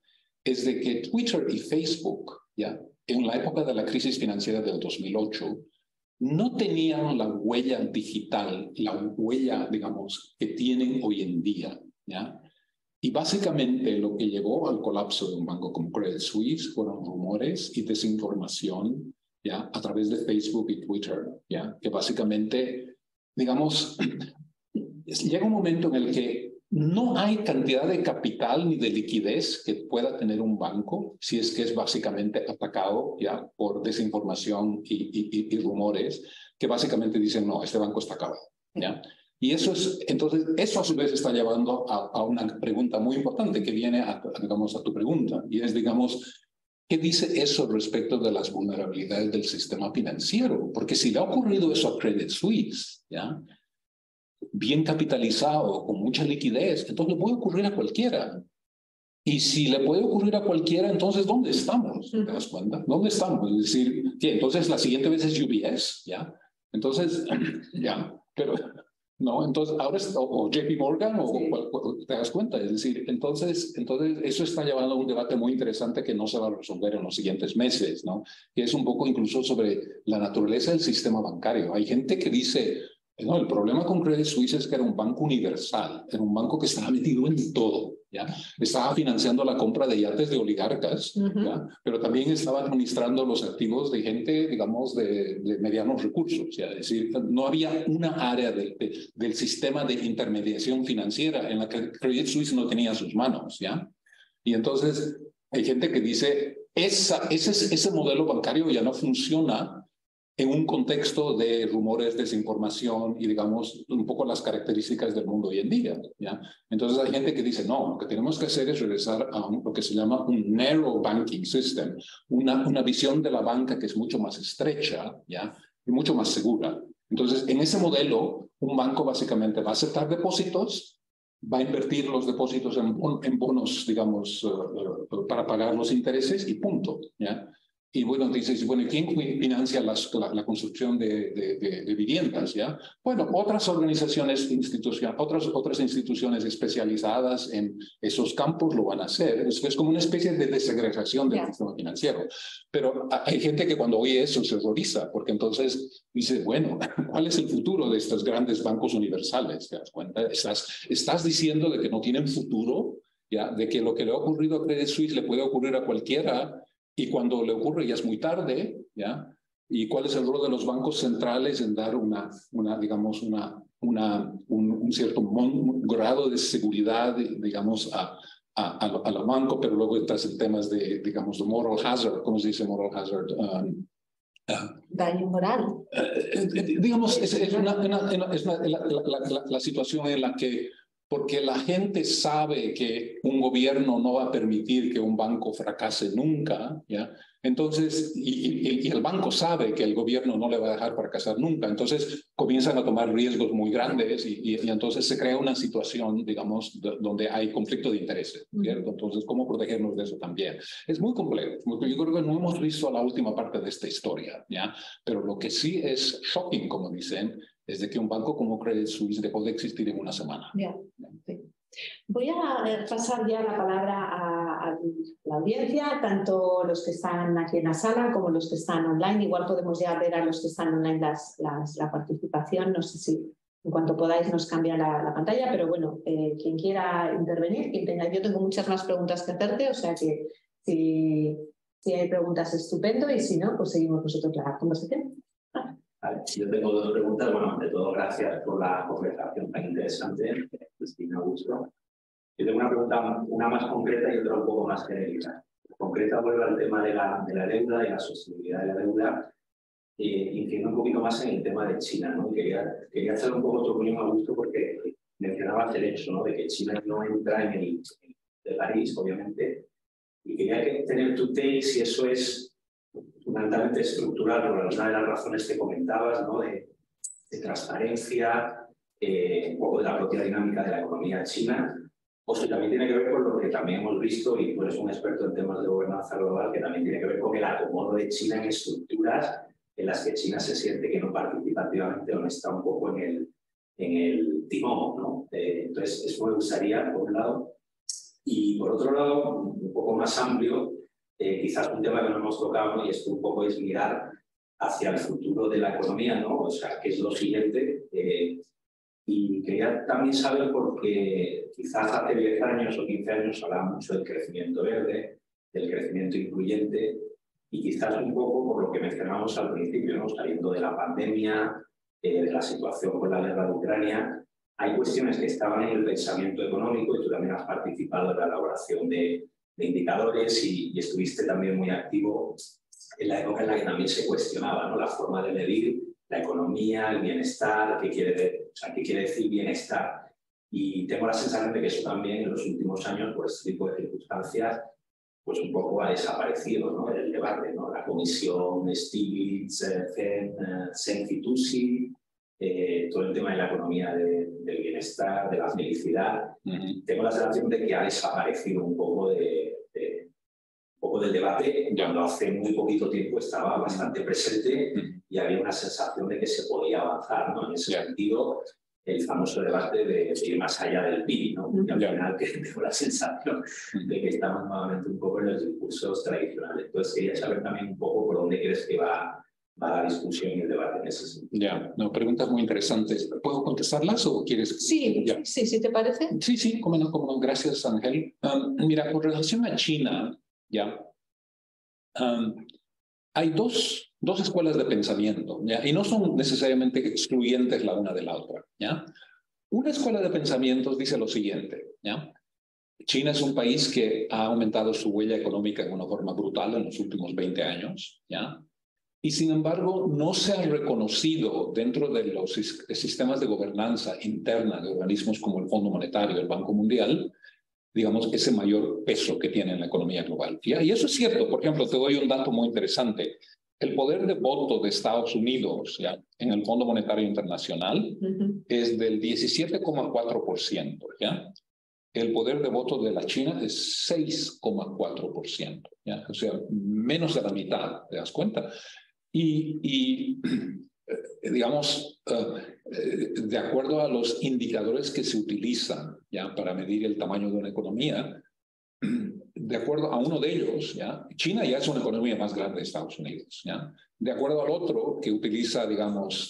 es de que Twitter y Facebook, ¿ya? En la época de la crisis financiera del 2008, no tenían la huella digital, la huella, digamos, que tienen hoy en día, ¿ya? Y básicamente lo que llevó al colapso de un banco como Credit Suisse fueron rumores y desinformación, ¿ya? A través de Facebook y Twitter, ¿ya? Que básicamente, digamos, llega un momento en el que no hay cantidad de capital ni de liquidez que pueda tener un banco si es que es básicamente atacado, ¿ya? Por desinformación y rumores. que básicamente dicen, no, este banco está acabado, ¿ya? Y entonces, eso a su vez está llevando a una pregunta muy importante que viene digamos, a tu pregunta, y es, digamos, ¿qué dice eso respecto de las vulnerabilidades del sistema financiero? Porque si le ha ocurrido eso a Credit Suisse, ¿ya? Bien capitalizado, con mucha liquidez, entonces le puede ocurrir a cualquiera. Y si le puede ocurrir a cualquiera, entonces, ¿dónde estamos? ¿Te das cuenta? ¿Dónde estamos? Es decir, ¿qué? Entonces la siguiente vez es UBS, ¿ya? Entonces, ya, pero... No, entonces ahora o JP Morgan o te das cuenta, es decir, entonces eso está llevando a un debate muy interesante que no se va a resolver en los siguientes meses, ¿no? Que es un poco incluso sobre la naturaleza del sistema bancario. Hay gente que dice, no, el problema con Credit Suisse es que era un banco universal, era un banco que estaba metido en todo, ¿ya? Estaba financiando la compra de yates de oligarcas, ¿ya? Pero también estaba administrando los activos de gente, digamos, de medianos recursos, ¿ya? Es decir, no había una área del sistema de intermediación financiera en la que Credit Suisse no tenía sus manos, ¿ya? Y entonces hay gente que dice, ese modelo bancario ya no funciona en un contexto de rumores, desinformación y, digamos, un poco las características del mundo hoy en día, ¿ya? Entonces hay gente que dice, no, lo que tenemos que hacer es regresar a lo que se llama un narrow banking system, una visión de la banca que es mucho más estrecha, ¿ya? Y mucho más segura. Entonces, en ese modelo, un banco básicamente va a aceptar depósitos, va a invertir los depósitos en bonos, digamos, para pagar los intereses y punto, ¿ya? Y bueno, dices, bueno, ¿quién financia la construcción de viviendas? ¿Ya? Bueno, otras organizaciones, otras instituciones especializadas en esos campos lo van a hacer. Es como una especie de desegregación del sistema financiero. Pero hay gente que cuando oye eso se horroriza, porque entonces dice, bueno, ¿cuál es el futuro de estos grandes bancos universales? ¿Te das cuenta? Estás diciendo de que no tienen futuro, ¿ya? De que lo que le ha ocurrido a Credit Suisse le puede ocurrir a cualquiera. Y cuando le ocurre ya es muy tarde, ¿ya? ¿Y cuál es el rol de los bancos centrales en dar digamos, un cierto grado de seguridad, digamos, a los bancos, pero luego entras en temas de, digamos, de moral hazard, ¿cómo se dice moral hazard? Daño moral. Digamos, es la situación en la que, porque la gente sabe que un gobierno no va a permitir que un banco fracase nunca, ¿ya? Entonces, y el banco sabe que el gobierno no le va a dejar fracasar nunca, entonces comienzan a tomar riesgos muy grandes y entonces se crea una situación, digamos, donde hay conflicto de intereses, ¿cierto? Entonces, ¿cómo protegernos de eso también? Es muy complejo, porque yo creo que no hemos visto la última parte de esta historia, ¿ya? Pero lo que sí es shocking, como dicen, es de que un banco como Credit Suisse dejó de existir en una semana. Sí. Voy a pasar ya la palabra a la audiencia, tanto los que están aquí en la sala como los que están online. Igual podemos ya ver a los que están online la participación. No sé si en cuanto podáis nos cambia la pantalla, pero bueno, quien quiera intervenir, yo tengo muchas más preguntas que hacerte, o sea que si hay preguntas, estupendo, y si no, pues seguimos nosotros la conversación. Vale, yo tengo dos preguntas. Bueno, ante todo, gracias por la conversación tan interesante, Cristina Augusto. Yo tengo una pregunta, una más concreta y otra un poco más genérica. La concreta vuelve al tema de la deuda y la sostenibilidad de la deuda, incidiendo un poquito más en el tema de China, ¿no? Quería hacer un poco tu opinión, Augusto, porque mencionabas el hecho, ¿no?, de que China no entra en el de París, obviamente, y quería tener tu take si eso es fundamentalmente estructural, por una de las razones que comentabas, ¿no?, de transparencia, un poco de la propia dinámica de la economía china, o si también tiene que ver con lo que también hemos visto, y tú eres un experto en temas de gobernanza global, que también tiene que ver con el acomodo de China en estructuras en las que China se siente que no participa activamente o no está un poco en el timón, ¿no? Entonces, eso me gustaría, por un lado. Y por otro lado, un poco más amplio, quizás un tema que no hemos tocado, y esto un poco es mirar hacia el futuro de la economía, ¿no? O sea, ¿qué es lo siguiente? Y quería también saber, porque quizás hace 10 años o 15 años hablaba mucho del crecimiento verde, del crecimiento incluyente, y quizás un poco por lo que mencionábamos al principio, ¿no?, saliendo de la pandemia, de la situación con la guerra de Ucrania, hay cuestiones que estaban en el pensamiento económico, y tú también has participado en la elaboración de indicadores y estuviste también muy activo en la época en la que también se cuestionaba, ¿no?, la forma de medir la economía, el bienestar, qué quiere decir bienestar. Y tengo la sensación de que eso también en los últimos años, por este tipo de circunstancias, pues un poco ha desaparecido, ¿no? El debate, ¿no? La comisión Stiglitz, Senfitusi, todo el tema de la economía del bienestar, de la felicidad. Tengo la sensación de que ha desaparecido un poco del debate, cuando hace muy poquito tiempo estaba bastante presente y había una sensación de que se podía avanzar, ¿no? En ese sentido, el famoso debate de ir más allá del PIB, ¿no? Y al final tengo la sensación de que estamos nuevamente un poco en los discursos tradicionales. Entonces quería saber también un poco por dónde crees que va la discusión y el debate en ese sentido. Ya, no, preguntas muy interesantes. ¿Puedo contestarlas o quieres? Sí, sí, ¿te parece? Sí, cómo no. Gracias, Ángel. Mira, con relación a China, ya, hay dos escuelas de pensamiento, ¿ya? Y no son necesariamente excluyentes la una de la otra, ¿ya? Una escuela de pensamientos dice lo siguiente, ¿ya? China es un país que ha aumentado su huella económica de una forma brutal en los últimos 20 años, ¿ya? Y sin embargo, no se ha reconocido dentro de los sistemas de gobernanza interna de organismos como el Fondo Monetario, el Banco Mundial, digamos, ese mayor peso que tiene en la economía global. ¿Ya? Y eso es cierto. Por ejemplo, te doy un dato muy interesante. El poder de voto de Estados Unidos, ¿ya?, en el Fondo Monetario Internacional es del 17,4%, ¿ya? El poder de voto de la China es 6,4%, ¿ya? O sea, menos de la mitad, ¿te das cuenta? Y digamos, de acuerdo a los indicadores que se utilizan, ¿ya?, para medir el tamaño de una economía, de acuerdo a uno de ellos, ¿ya?, China ya es una economía más grande de Estados Unidos, ¿ya? De acuerdo al otro, que utiliza, digamos,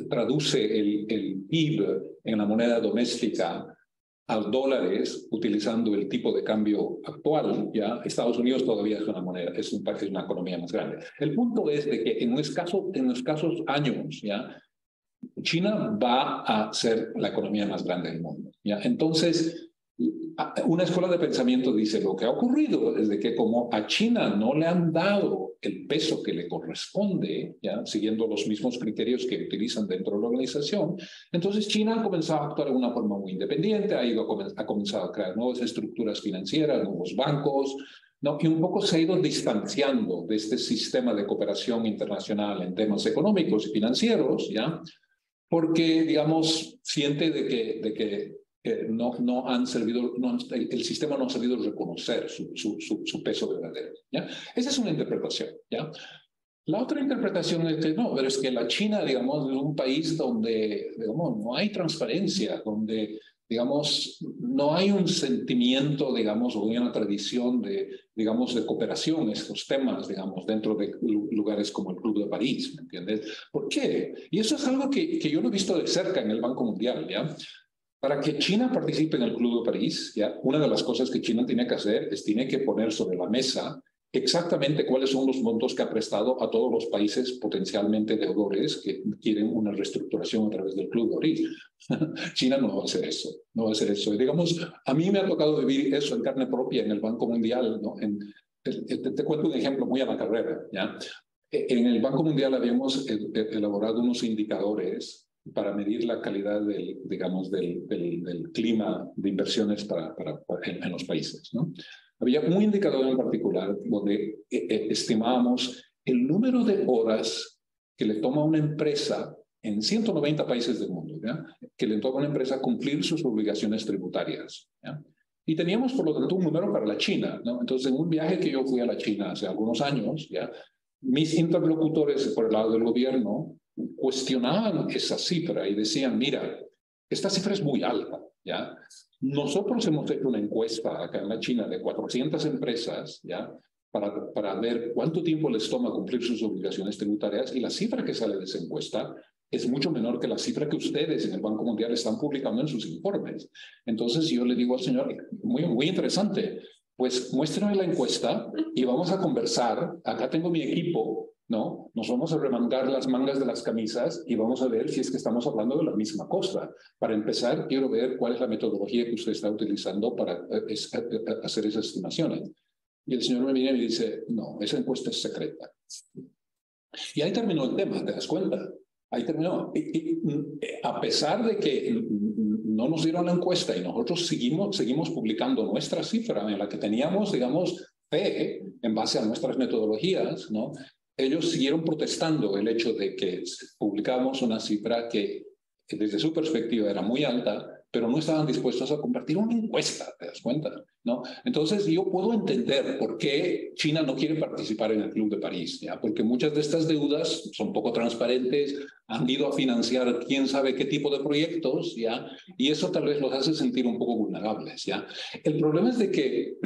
traduce el PIB en la moneda doméstica a dólares utilizando el tipo de cambio actual, ¿ya? Estados Unidos todavía es una moneda, es una economía más grande. El punto es de que en los escasos años, ¿ya?, China va a ser la economía más grande del mundo, ¿ya? Entonces, una escuela de pensamiento dice, lo que ha ocurrido es de que como a China no le han dado el peso que le corresponde, ¿ya?, siguiendo los mismos criterios que utilizan dentro de la organización, entonces China ha comenzado a actuar de una forma muy independiente, ha comenzado a crear nuevas estructuras financieras, nuevos bancos, ¿no? Y un poco se ha ido distanciando de este sistema de cooperación internacional en temas económicos y financieros, ¿ya?, porque, digamos, siente de que no han servido, el sistema no ha sabido reconocer su peso verdadero, ¿ya? Esa es una interpretación, ¿ya? La otra interpretación es que no, pero es que la China, digamos, es un país donde, digamos, no hay transparencia, donde, digamos, no hay un sentimiento, digamos, o una tradición de, digamos, de cooperación en estos temas, digamos, dentro de lugares como el Club de París, ¿me entiendes? ¿Por qué? Y eso es algo que yo lo he visto de cerca en el Banco Mundial, ¿ya? Para que China participe en el Club de París, ¿ya?, una de las cosas que China tiene que hacer es tiene que poner sobre la mesa exactamente cuáles son los montos que ha prestado a todos los países potencialmente deudores que quieren una reestructuración a través del Club de París. China no va a hacer eso, no va a hacer eso. Y digamos, a mí me ha tocado vivir eso en carne propia en el Banco Mundial, ¿no? Te cuento un ejemplo muy a la carrera, ¿ya? En el Banco Mundial habíamos elaborado unos indicadores para medir la calidad del, digamos, del clima de inversiones en los países, ¿no? Había un indicador en particular donde estimábamos el número de horas que le toma a una empresa en 190 países del mundo, ¿ya?, que le toma a una empresa cumplir sus obligaciones tributarias, ¿ya? Y teníamos, por lo tanto, un número para la China, ¿no? Entonces, en un viaje que yo fui a la China hace algunos años, ¿ya?, mis interlocutores por el lado del gobierno cuestionaban esa cifra y decían, mira, esta cifra es muy alta, ¿ya? Nosotros hemos hecho una encuesta acá en la China de 400 empresas, ¿ya?, para ver cuánto tiempo les toma cumplir sus obligaciones tributarias, y la cifra que sale de esa encuesta es mucho menor que la cifra que ustedes en el Banco Mundial están publicando en sus informes. Entonces yo le digo al señor, muy interesante, pues muéstrenme la encuesta y vamos a conversar. Acá tengo mi equipo, ¿no? Nos vamos a remangar las mangas de las camisas y vamos a ver si es que estamos hablando de la misma cosa. Para empezar, quiero ver cuál es la metodología que usted está utilizando para hacer esas estimaciones. Y el señor me viene y me dice, no, esa encuesta es secreta. Y ahí terminó el tema, ¿te das cuenta? Ahí terminó. A pesar de que no nos dieron la encuesta y nosotros seguimos publicando nuestra cifra en la que teníamos, digamos, fe en base a nuestras metodologías, ¿no? Ellos siguieron protestando el hecho de que publicamos una cifra que desde su perspectiva era muy alta, pero no estaban dispuestos a compartir una encuesta, ¿te das cuenta? ¿No? Entonces yo puedo entender por qué China no quiere participar en el Club de París, ¿ya? Porque muchas de estas deudas son poco transparentes, han ido a financiar quién sabe qué tipo de proyectos, ¿ya? Y eso tal vez los hace sentir un poco vulnerables, ¿ya? El problema es de que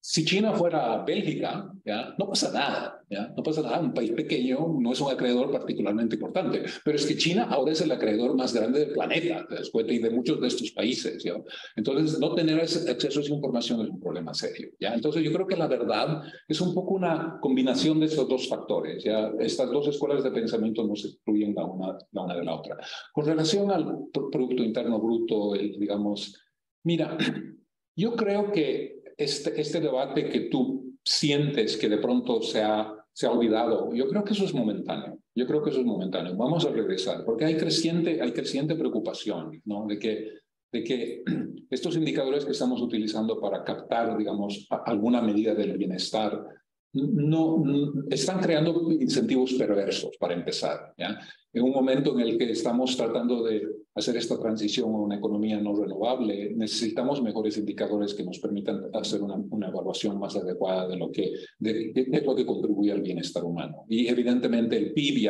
si China fuera Bélgica, ¿ya? No pasa nada, ¿ya? No pasa nada, un país pequeño no es un acreedor particularmente importante, pero es que China ahora es el acreedor más grande del planeta, te das cuenta, y de muchos de estos países, ¿ya? Entonces, no tener acceso a esa información es un problema serio, ¿ya? Entonces, yo creo que la verdad es un poco una combinación de esos dos factores, ¿ya? Estas dos escuelas de pensamiento no se excluyen la una de la otra. Con relación al Producto Interno Bruto, digamos, mira, yo creo que este debate que tú sientes que de pronto se ha olvidado, yo creo que eso es momentáneo. Yo creo que eso es momentáneo. Vamos a regresar, porque hay creciente preocupación, ¿no? De que estos indicadores que estamos utilizando para captar, digamos, alguna medida del bienestar, no están creando incentivos perversos, para empezar, ¿ya? En un momento en el que estamos tratando de hacer esta transición a una economía no renovable, necesitamos mejores indicadores que nos permitan hacer una evaluación más adecuada de lo que contribuye al bienestar humano. Y evidentemente el PIB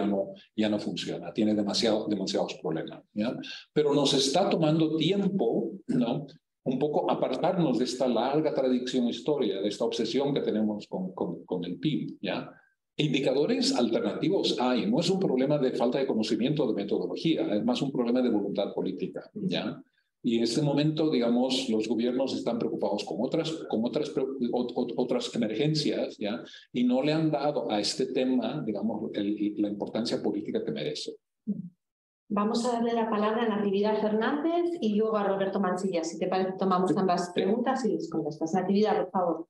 ya no funciona, tiene demasiados problemas, ¿ya? Pero nos está tomando tiempo, ¿no? Un poco apartarnos de esta larga tradición historia, de esta obsesión que tenemos con el PIB, ¿ya? Indicadores alternativos hay, no es un problema de falta de conocimiento o de metodología, es más un problema de voluntad política, ¿ya? Y en este momento, digamos, los gobiernos están preocupados con otras emergencias, ¿ya? Y no le han dado a este tema, digamos, la importancia política que merece. Vamos a darle la palabra a Natividad Fernández y luego a Roberto Mansilla. Si te parece, tomamos ambas preguntas y les contestas. Natividad, por favor.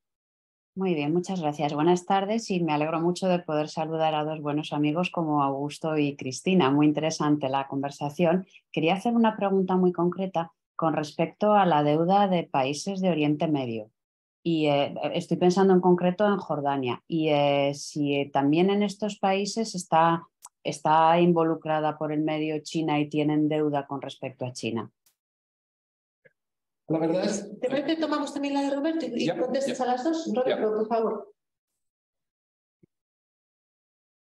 Muy bien, muchas gracias. Buenas tardes y me alegro mucho de poder saludar a dos buenos amigos como Augusto y Cristina. Muy interesante la conversación. Quería hacer una pregunta muy concreta con respecto a la deuda de países de Oriente Medio. Y estoy pensando en concreto en Jordania. Y si también en estos países está involucrada por el medio China y tienen deuda con respecto a China. La verdad es... ¿Te parece que tomamos también la de Roberto y contestas a las dos? Roberto, por favor.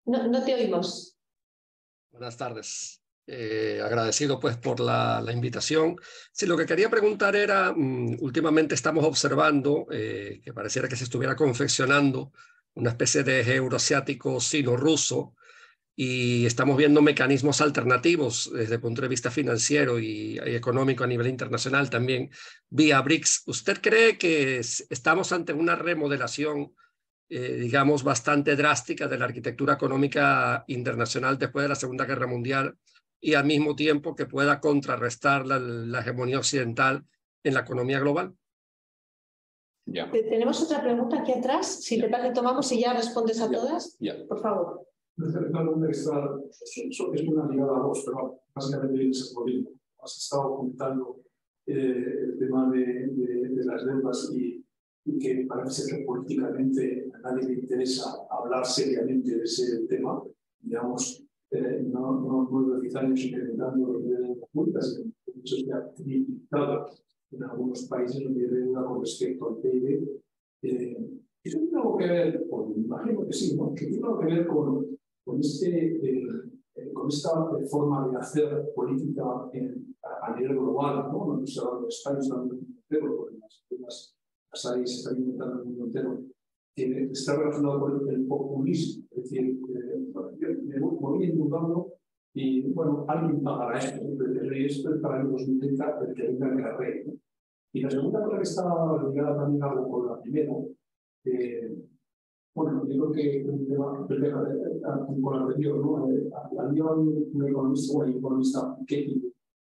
No te oímos. Buenas tardes. Agradecido pues por la invitación. Sí, lo que quería preguntar era, últimamente estamos observando que pareciera que se estuviera confeccionando una especie de eje euroasiático sino-ruso y estamos viendo mecanismos alternativos desde el punto de vista financiero y económico a nivel internacional también vía BRICS. ¿Usted cree que estamos ante una remodelación digamos, bastante drástica de la arquitectura económica internacional después de la Segunda Guerra Mundial y al mismo tiempo que pueda contrarrestar la hegemonía occidental en la economía global? Tenemos otra pregunta aquí atrás. Si te parece, tomamos y ya respondes a todas. Por favor. Es una ligada a vos, pero básicamente es lo mismo. Has estado comentando el tema de las deudas y que parece ser que políticamente a nadie le interesa hablar seriamente de ese tema. Digamos, no 9 o 10 años incrementando los niveles de las multas, muchos que ha triplicado en algunos países donde hay deuda con respecto al PIB. Eso tiene algo que ver, me imagino que sí, ¿no? Que tiene algo que ver con esta forma de hacer política a nivel global, ¿no? No se habla de España, se habla de Inglaterra, porque las áreas se están inventando en el mundo entero. Está relacionado con el populismo, es decir, me voy indultando y, bueno, alguien pagará esto, esto es para el 2030, el que venga el carré, ¿no? Y la segunda cosa que está ligada también algo con la primera, bueno, yo creo que un tema con la anterior, ¿no? Había un economista que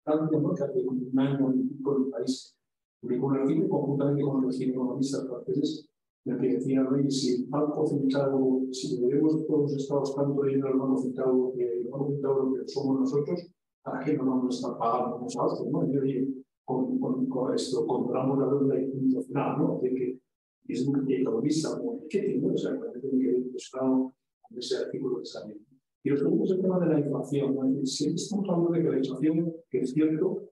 hace un año y pico en el país publicó un artículo conjuntamente con los economistas franceses en el que decían, oye, si el Banco Central, si debemos todos los estados tanto dinero al Banco Central, el Banco Central lo que somos nosotros, ¿para qué no vamos a estar pagando unos a otros? ¿No? Y oye, con esto controlamos la deuda internacional, ¿no? De que es un economista como Piketty, ¿no? O sea, que tiene que ver impresionado con ese artículo que sale. Y lo segundo es el tema de la inflación, ¿no? Si estamos hablando de que la inflación, que es cierto,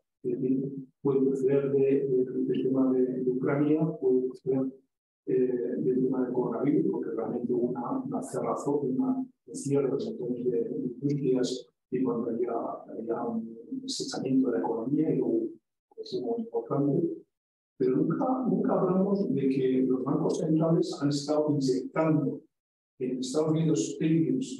puede proceder del tema de Ucrania, puede proceder del tema del coronavirus, porque realmente hubo una cerrazón, un cierre de sectores de industrias y cuando había un desechamiento de la economía y luego es muy importante. Pero nunca hablamos de que los bancos centrales han estado inyectando en Estados Unidos trillions,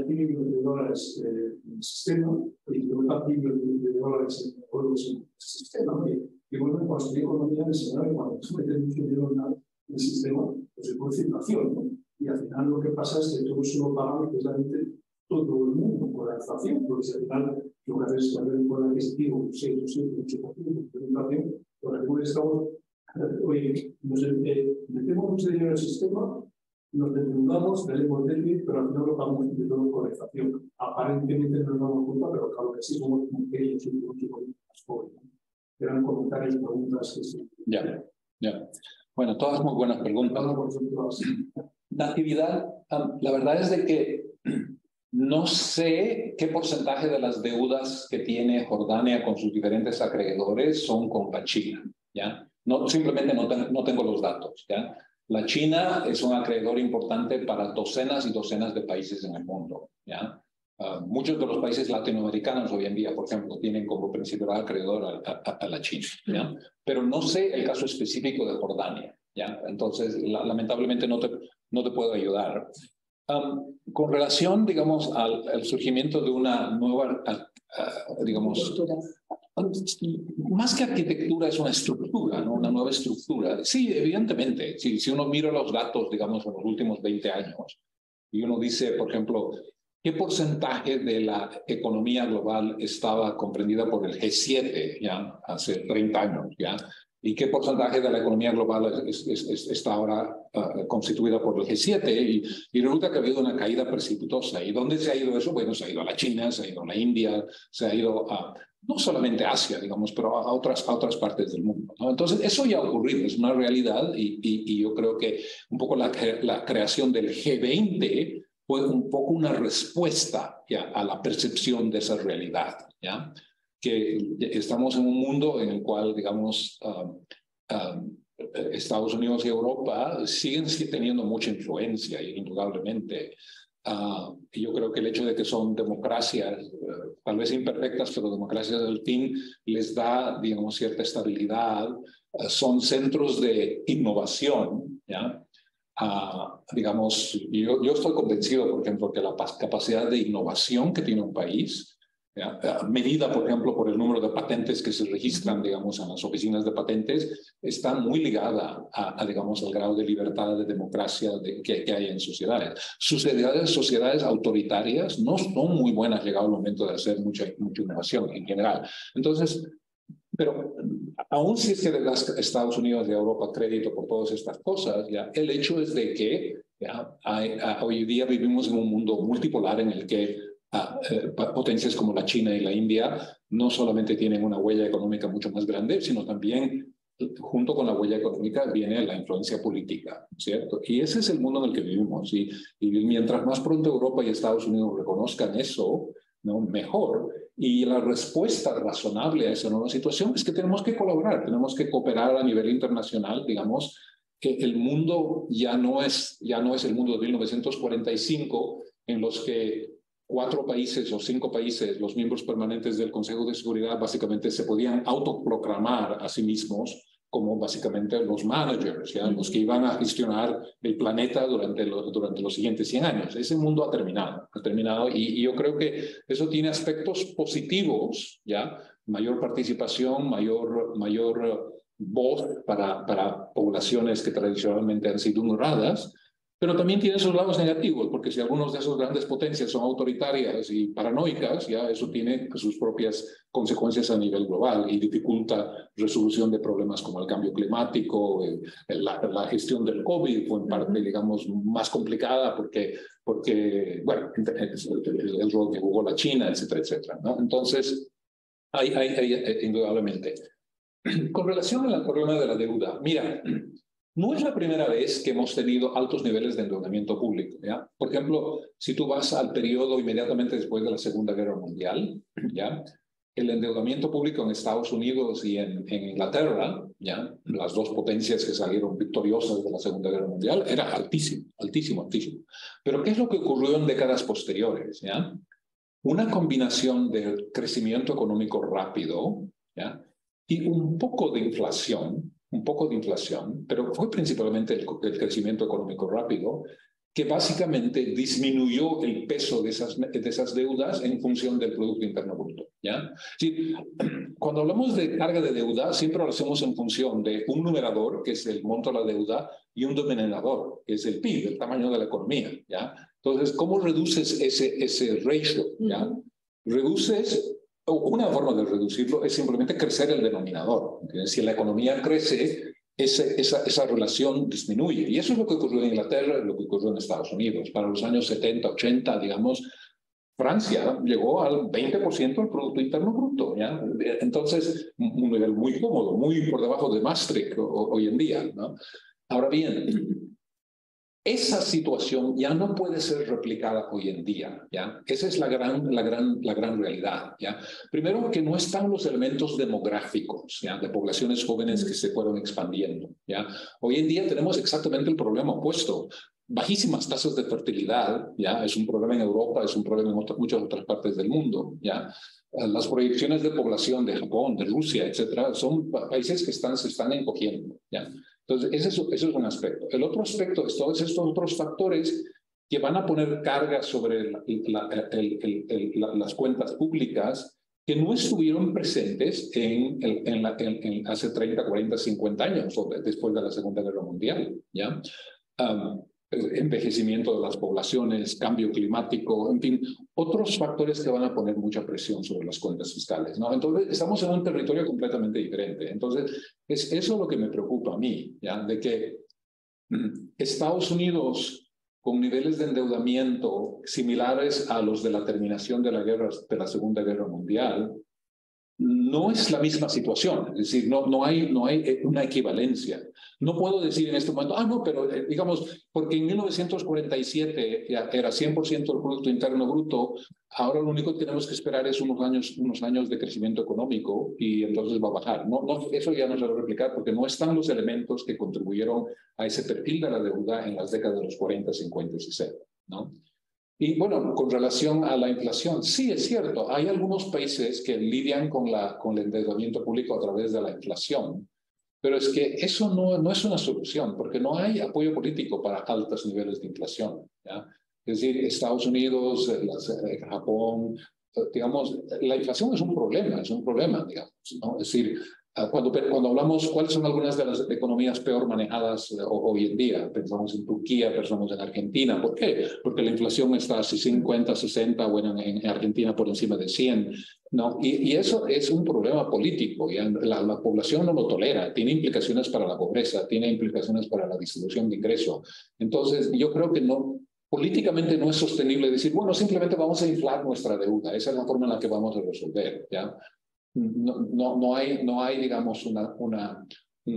trillions de dólares en el sistema, y 50 trillions de dólares en el sistema, y vuelven a construir economía nacional cuando se mete mucho dinero en el sistema, pues se produce inflación, ¿no? Y al final lo que pasa es que todo eso lo paga precisamente todo el mundo con la inflación, porque si al final lo que hace es cambiar el poder adquisitivo un 6 o 7 o 8% de inflación, por ejemplo, estamos, oye, metemos mucho dinero en el sistema, nos endeudamos, tenemos déficit, pero al final lo pagamos de todo con la inflación. Aparentemente no nos damos cuenta, pero claro que sí somos muy pequeños y mucho más jóvenes. Eran comentarios, preguntas que sí. Ya. Bueno, todas muy buenas preguntas. Natividad, la verdad es de que no sé qué porcentaje de las deudas que tiene Jordania con sus diferentes acreedores son con la China, ¿ya? No, simplemente no tengo los datos, ¿ya? La China es un acreedor importante para docenas y docenas de países en el mundo, ¿ya? Muchos de los países latinoamericanos hoy en día, por ejemplo, tienen como principal acreedor a la China, ¿ya? Pero no sé el caso específico de Jordania, ¿ya? Entonces, lamentablemente no te puedo ayudar. Con relación, digamos, al surgimiento de una nueva, digamos, más que arquitectura es una estructura, ¿no? Una nueva estructura. Sí, evidentemente, si uno mira los datos, digamos, en los últimos 20 años, y uno dice, por ejemplo, ¿qué porcentaje de la economía global estaba comprendida por el G7 ya hace 30 años, ya? ¿Y qué porcentaje de la economía global está ahora constituida por el G7? Y resulta que ha habido una caída precipitosa. ¿Y dónde se ha ido eso? Bueno, se ha ido a la China, se ha ido a la India, se ha ido a no solamente a Asia, digamos, pero a otras partes del mundo, ¿no? Entonces, eso ya ha ocurrido, es una realidad y yo creo que un poco la creación del G20 fue un poco una respuesta ya a la percepción de esa realidad, ¿ya? Que estamos en un mundo en el cual, digamos, Estados Unidos y Europa siguen teniendo mucha influencia, indudablemente. Yo creo que el hecho de que son democracias, tal vez imperfectas, pero democracias al fin, les da, digamos, cierta estabilidad. Son centros de innovación, ¿ya? Digamos, yo estoy convencido, por ejemplo, que la capacidad de innovación que tiene un país, medida, por ejemplo, por el número de patentes que se registran, digamos, en las oficinas de patentes, está muy ligada digamos, al grado de libertad, de democracia que hay en sociedades. Sociedades autoritarias no son muy buenas llegado el momento de hacer mucha innovación en general. Entonces, pero aún si es que le das a Estados Unidos y a Europa crédito por todas estas cosas, ya, el hecho es de que hoy día vivimos en un mundo multipolar en el que potencias como la China y la India no solamente tienen una huella económica mucho más grande, sino también junto con la huella económica viene la influencia política, ¿cierto? Y ese es el mundo en el que vivimos. Y mientras más pronto Europa y Estados Unidos reconozcan eso, ¿no? Mejor. Y la respuesta razonable a esa nueva situación es que tenemos que colaborar, tenemos que cooperar a nivel internacional, digamos, que el mundo ya no es el mundo de 1945 en los que 4 países o 5 países, los miembros permanentes del Consejo de Seguridad, básicamente se podían autoproclamar a sí mismos como básicamente los managers, ¿ya? Los que iban a gestionar el planeta durante los siguientes 100 años. Ese mundo ha terminado y yo creo que eso tiene aspectos positivos, ¿ya? Mayor participación, mayor voz para poblaciones que tradicionalmente han sido ignoradas, Pero también tiene sus lados negativos, porque si algunas de esas grandes potencias son autoritarias y paranoicas, ya eso tiene sus propias consecuencias a nivel global y dificulta resolución de problemas como el cambio climático, la gestión del COVID fue en parte, digamos, más complicada porque bueno, el rol que jugó la China, etcétera, etcétera, ¿no? Entonces, hay indudablemente. Con relación al problema de la deuda, mira, no es la primera vez que hemos tenido altos niveles de endeudamiento público, ¿ya? Por ejemplo, si tú vas al periodo inmediatamente después de la Segunda Guerra Mundial, ¿ya? El endeudamiento público en Estados Unidos y en Inglaterra, ¿ya? Las dos potencias que salieron victoriosas de la Segunda Guerra Mundial, era altísimo, altísimo, altísimo. Pero ¿qué es lo que ocurrió en décadas posteriores, ¿ya? Una combinación de crecimiento económico rápido, ¿ya? Y un poco de inflación, pero fue principalmente el crecimiento económico rápido, que básicamente disminuyó el peso de esas deudas en función del Producto Interno Bruto, ¿ya? Sí, cuando hablamos de carga de deuda, siempre lo hacemos en función de un numerador, que es el monto de la deuda, y un denominador, que es el PIB, el tamaño de la economía, ¿ya? Entonces, ¿cómo reduces ese ratio, ¿ya? Reduces... Una forma de reducirlo es simplemente crecer el denominador. ¿Entiendes? Si la economía crece, esa relación disminuye. Y eso es lo que ocurrió en Inglaterra y lo que ocurrió en Estados Unidos. Para los años 70, 80, digamos, Francia llegó al 20% del Producto Interno Bruto, ¿ya? Entonces, un nivel muy cómodo, muy por debajo de Maastricht hoy en día, ¿no? Ahora bien, esa situación ya no puede ser replicada hoy en día, ¿ya? Esa es la gran realidad, ¿ya? Primero, que no están los elementos demográficos, ¿ya? De poblaciones jóvenes que se fueron expandiendo, ¿ya? Hoy en día tenemos exactamente el problema opuesto. Bajísimas tasas de fertilidad, ¿ya? Es un problema en Europa, es un problema en muchas otras partes del mundo, ¿ya? Las proyecciones de población de Japón, de Rusia, etcétera, son países que se están encogiendo, ¿ya? Entonces, eso es un aspecto. El otro aspecto es todos estos otros factores que van a poner carga sobre las cuentas públicas que no estuvieron presentes hace 30, 40, 50 años, o después de la Segunda Guerra Mundial, ¿ya? Envejecimiento de las poblaciones, cambio climático, en fin, otros factores que van a poner mucha presión sobre las cuentas fiscales, ¿no? Entonces, estamos en un territorio completamente diferente. Entonces, es eso lo que me preocupa a mí, ¿ya? De que Estados Unidos, con niveles de endeudamiento similares a los de la terminación de la Segunda Guerra Mundial, no es la misma situación, es decir, no hay una equivalencia. No puedo decir en este momento, no, pero digamos, porque en 1947 era 100% del Producto Interno Bruto, ahora lo único que tenemos que esperar es unos años de crecimiento económico y entonces va a bajar. Eso ya no se va a replicar porque no están los elementos que contribuyeron a ese perfil de la deuda en las décadas de los 40, 50 y 60, ¿no? Y bueno, con relación a la inflación, sí es cierto, hay algunos países que lidian con el endeudamiento público a través de la inflación, pero es que eso no es una solución, porque no hay apoyo político para altos niveles de inflación, ¿ya? Es decir, Estados Unidos, Japón, digamos, la inflación es un problema, digamos, ¿no? Es decir, cuando hablamos cuáles son algunas de las economías peor manejadas hoy en día, pensamos en Turquía, pensamos en Argentina. ¿Por qué? Porque la inflación está así 50, 60, bueno, en Argentina por encima de 100, ¿no? Y eso es un problema político, y la población no lo tolera, tiene implicaciones para la pobreza, tiene implicaciones para la distribución de ingresos. Entonces, yo creo que políticamente no es sostenible decir, bueno, simplemente vamos a inflar nuestra deuda, esa es la forma en la que vamos a resolver, ¿ya? No hay, digamos, un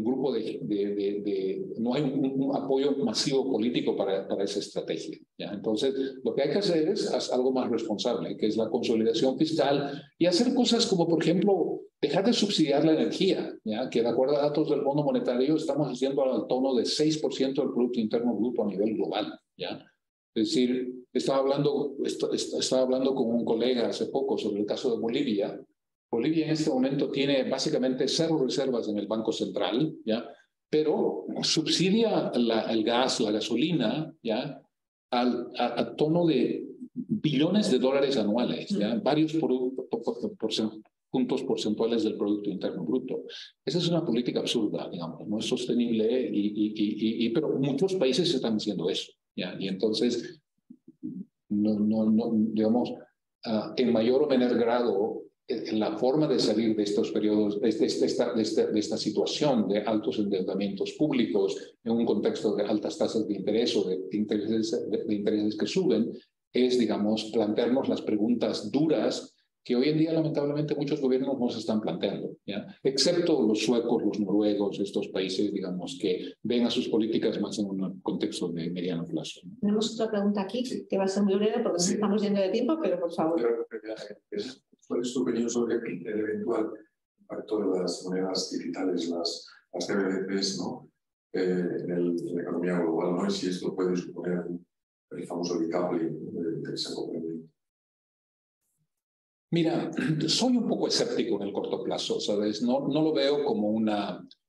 grupo no hay un apoyo masivo político para esa estrategia, ¿ya? Entonces, lo que hay que hacer es algo más responsable, que es la consolidación fiscal y hacer cosas como, por ejemplo, dejar de subsidiar la energía, ¿ya? Que de acuerdo a datos del Fondo Monetario estamos haciendo al tono de 6% del Producto Interno Bruto a nivel global, ¿ya? Es decir, estaba hablando con un colega hace poco sobre el caso de Bolivia. Bolivia en este momento tiene básicamente 0 reservas en el Banco Central, ¿ya? Pero subsidia el gas, la gasolina, ¿ya? A tono de billones de dólares anuales, ¿ya? Varios puntos porcentuales del Producto Interno Bruto. Esa es una política absurda, digamos, no es sostenible, pero muchos países están haciendo eso, ¿ya? Y entonces, digamos, en mayor o menor grado, la forma de salir de estos periodos, de esta situación de altos endeudamientos públicos en un contexto de altas tasas de interés o de intereses que suben, es, digamos, plantearnos las preguntas duras que hoy en día lamentablemente muchos gobiernos no se están planteando, ¿ya? Excepto los suecos, los noruegos, estos países, digamos, que ven a sus políticas más en un contexto de mediano plazo, ¿no? Tenemos otra pregunta aquí, que va a ser muy breve porque nos estamos yendo de tiempo, pero por favor. ¿Cuál es tu opinión sobre el eventual impacto de las monedas digitales, las CBDCs, ¿no? En la economía global, ¿no? Y si esto puede suponer el famoso decoupling que se ha comprendido. Mira, soy un poco escéptico en el corto plazo, ¿sabes? No lo veo como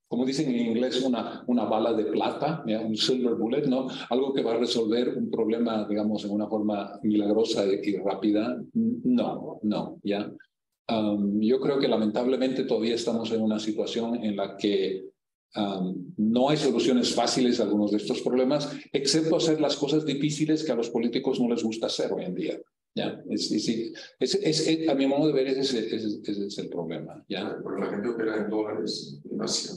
como dicen en inglés, una bala de plata, ¿ya? Un silver bullet, ¿no? Algo que va a resolver un problema, digamos, en una forma milagrosa y rápida. No, ¿ya? Yo creo que lamentablemente todavía estamos en una situación en la que no hay soluciones fáciles a algunos de estos problemas, excepto hacer las cosas difíciles que a los políticos no les gusta hacer hoy en día. ¿Ya? A mi modo de ver, ese es el problema, ¿ya? Porque la gente opera en dólares en Asia.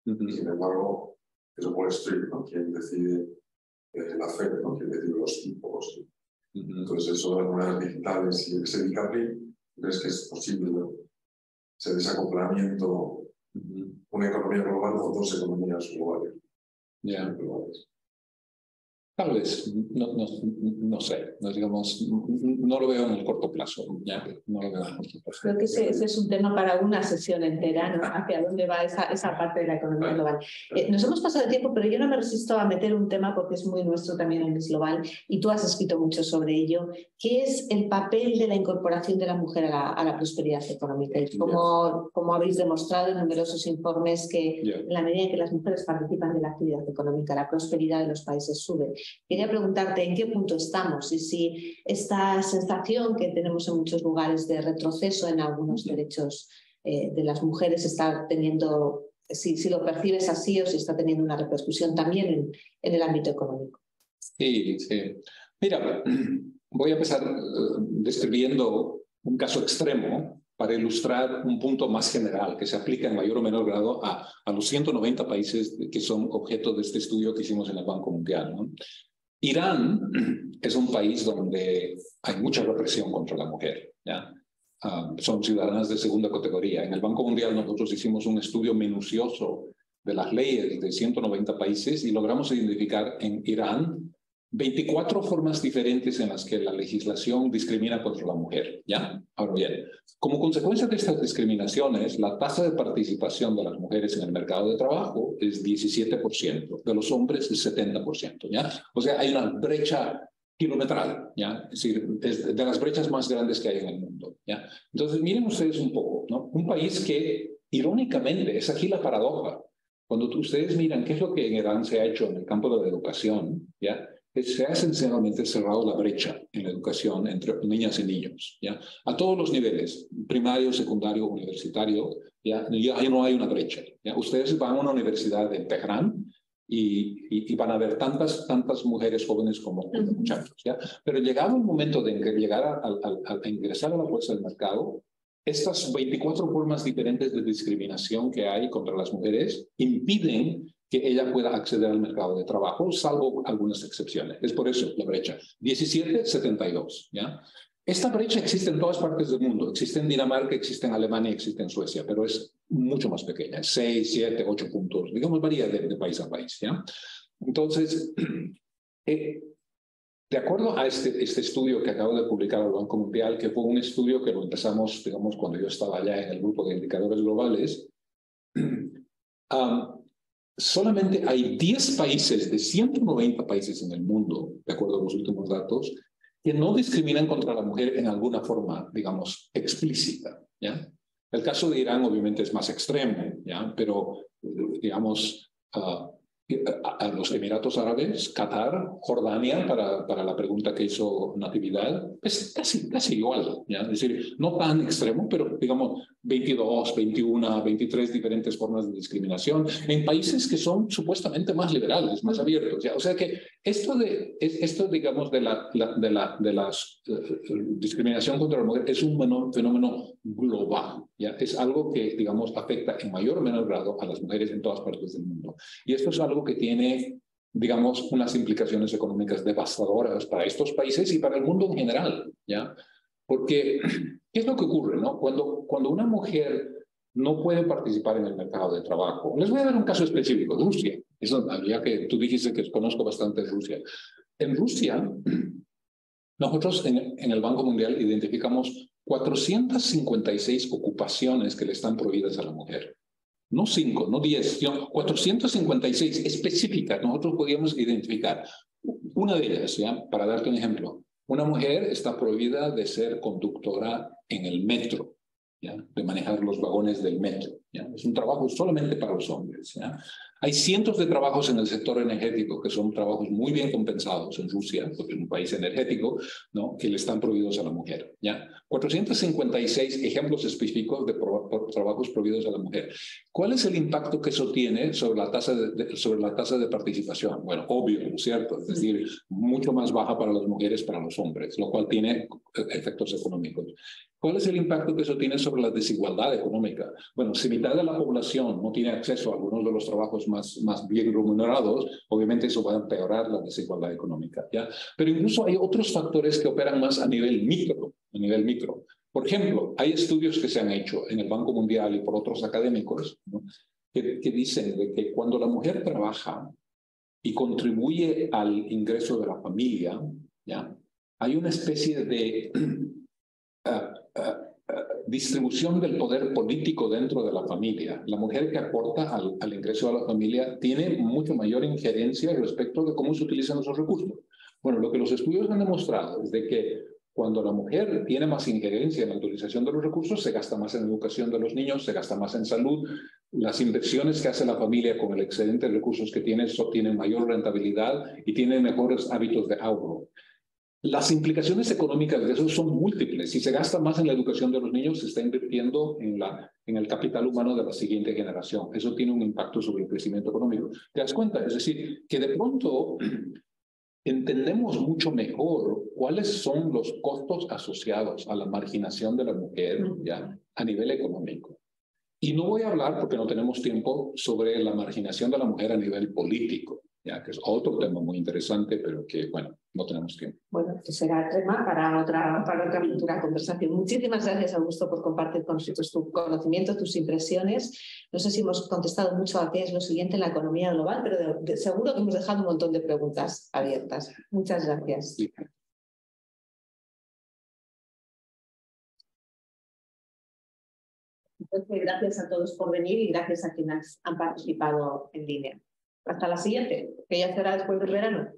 Sin embargo, es Wall Street, ¿no? Quien decide la Fed, ¿no? Quien decide los tipos. Entonces, eso de las monedas digitales y ese decoupling, ¿crees que es posible, ¿no? Ese desacoplamiento, una economía global o dos economías globales? Yeah. Tal vez, no sé, no lo veo en el corto plazo, ¿ya? No lo veo en el corto plazo. Creo que ese es un tema para una sesión entera, ¿no? Hacia dónde va esa parte de la economía global. Nos hemos pasado de tiempo, pero yo no me resisto a meter un tema porque es muy nuestro también en Es Global y tú has escrito mucho sobre ello, que es el papel de la incorporación de la mujer a la prosperidad económica. Y como habéis demostrado en numerosos informes que en la medida en que las mujeres participan de la actividad económica, la prosperidad de los países sube. Quería preguntarte en qué punto estamos y si esta sensación que tenemos en muchos lugares de retroceso en algunos derechos de las mujeres está teniendo, si lo percibes así o si está teniendo una repercusión también en el ámbito económico. Sí. Mira, voy a empezar describiendo un caso extremo para ilustrar un punto más general que se aplica en mayor o menor grado a los 190 países que son objeto de este estudio que hicimos en el Banco Mundial, ¿no? Irán es un país donde hay mucha represión contra la mujer, ¿ya? Son ciudadanas de segunda categoría. En el Banco Mundial nosotros hicimos un estudio minucioso de las leyes de 190 países y logramos identificar en Irán 24 formas diferentes en las que la legislación discrimina contra la mujer, ¿ya? Ahora bien, como consecuencia de estas discriminaciones, la tasa de participación de las mujeres en el mercado de trabajo es 17%, de los hombres es 70%, ¿ya? O sea, hay una brecha kilometral, ¿ya? Es decir, es de las brechas más grandes que hay en el mundo, ¿ya? Entonces, miren ustedes un poco, ¿no? Un país que, irónicamente, es aquí la paradoja. Cuando ustedes miran qué es lo que en Irán se ha hecho en el campo de la educación, ¿ya? Se ha esencialmente cerrado la brecha en la educación entre niñas y niños, ¿ya? A todos los niveles, primario, secundario, universitario, ya no hay una brecha, ¿ya? Ustedes van a una universidad en Teherán y van a ver tantas mujeres jóvenes como muchachos, ¿ya? Pero llegado el momento de llegar a ingresar a la fuerza del mercado, estas 24 formas diferentes de discriminación que hay contra las mujeres impiden que ella pueda acceder al mercado de trabajo, salvo algunas excepciones. Es por eso la brecha. 17-72, ¿ya? Esta brecha existe en todas partes del mundo. Existe en Dinamarca, existe en Alemania, existe en Suecia, pero es mucho más pequeña. 6, 7, 8 puntos. Digamos, varía de país a país, ¿ya? Entonces, de acuerdo a este estudio que acabo de publicar el Banco Mundial, que fue un estudio que lo empezamos, digamos, cuando yo estaba allá en el grupo de indicadores globales, solamente hay 10 países de 190 países en el mundo, de acuerdo a los últimos datos, que no discriminan contra la mujer en alguna forma, digamos, explícita, ¿ya? El caso de Irán obviamente es más extremo, ¿ya? Pero, digamos, a los Emiratos Árabes, Qatar, Jordania, para la pregunta que hizo Natividad, es casi igual, ¿ya? Es decir, no tan extremo, pero digamos 22, 21, 23 diferentes formas de discriminación en países que son supuestamente más liberales, más abiertos, ¿ya? O sea que esto digamos, de la discriminación contra la mujer es un fenómeno global, ¿ya? Es algo que, digamos, afecta en mayor o menor grado a las mujeres en todas partes del mundo. Y esto es algo que tiene, digamos, unas implicaciones económicas devastadoras para estos países y para el mundo en general, ¿ya? Porque, ¿qué es lo que ocurre, no? Cuando una mujer no puede participar en el mercado de trabajo. Les voy a dar un caso específico, Rusia. Eso, ya que tú dijiste que conozco bastante Rusia. En Rusia, nosotros en el Banco Mundial identificamos 456 ocupaciones que le están prohibidas a la mujer. No 5, no 10, sino 456 específicas. Nosotros podíamos identificar una de ellas, ¿ya? Para darte un ejemplo. Una mujer está prohibida de ser conductora en el metro, ¿ya? De manejar los vagones del metro, ¿ya? Es un trabajo solamente para los hombres, ¿ya? Hay cientos de trabajos en el sector energético que son trabajos muy bien compensados en Rusia, porque es un país energético, ¿no? Que le están prohibidos a la mujer, ¿ya? 456 ejemplos específicos de trabajos prohibidos a la mujer. ¿Cuál es el impacto que eso tiene sobre la tasa de participación? Bueno, obvio, ¿no es cierto? Es decir, mucho más baja para las mujeres, para los hombres, lo cual tiene efectos económicos. ¿Cuál es el impacto que eso tiene sobre la desigualdad económica? Bueno, si mitad de la población no tiene acceso a algunos de los trabajos más bien remunerados, obviamente eso va a empeorar la desigualdad económica, ¿ya? Pero incluso hay otros factores que operan más a nivel micro, Por ejemplo, hay estudios que se han hecho en el Banco Mundial y por otros académicos, ¿no? que dicen de que cuando la mujer trabaja y contribuye al ingreso de la familia, ¿ya? Hay una especie de distribución del poder político dentro de la familia. La mujer que aporta al ingreso de la familia tiene mucho mayor injerencia respecto de cómo se utilizan esos recursos. Bueno, lo que los estudios han demostrado es de que cuando la mujer tiene más injerencia en la utilización de los recursos, se gasta más en educación de los niños, se gasta más en salud. Las inversiones que hace la familia con el excedente de recursos que tiene tienen mayor rentabilidad y tienen mejores hábitos de ahorro. Las implicaciones económicas de eso son múltiples. Si se gasta más en la educación de los niños, se está invirtiendo en el capital humano de la siguiente generación. Eso tiene un impacto sobre el crecimiento económico. ¿Te das cuenta? Es decir, que de pronto entendemos mucho mejor cuáles son los costos asociados a la marginación de la mujer, ¿ya? A nivel económico. Y no voy a hablar, porque no tenemos tiempo, sobre la marginación de la mujer a nivel político, ¿ya? Que es otro tema muy interesante, pero que, bueno, no tenemos tiempo. Bueno, que será tema para otra futura conversación. Muchísimas gracias, Augusto, por compartir con nosotros tu conocimiento, tus impresiones. No sé si hemos contestado mucho a qué es lo siguiente en la economía global, pero seguro que hemos dejado un montón de preguntas abiertas. Muchas gracias. Sí. Entonces, gracias a todos por venir y gracias a quienes han participado en línea. Hasta la siguiente, que ya será después del verano.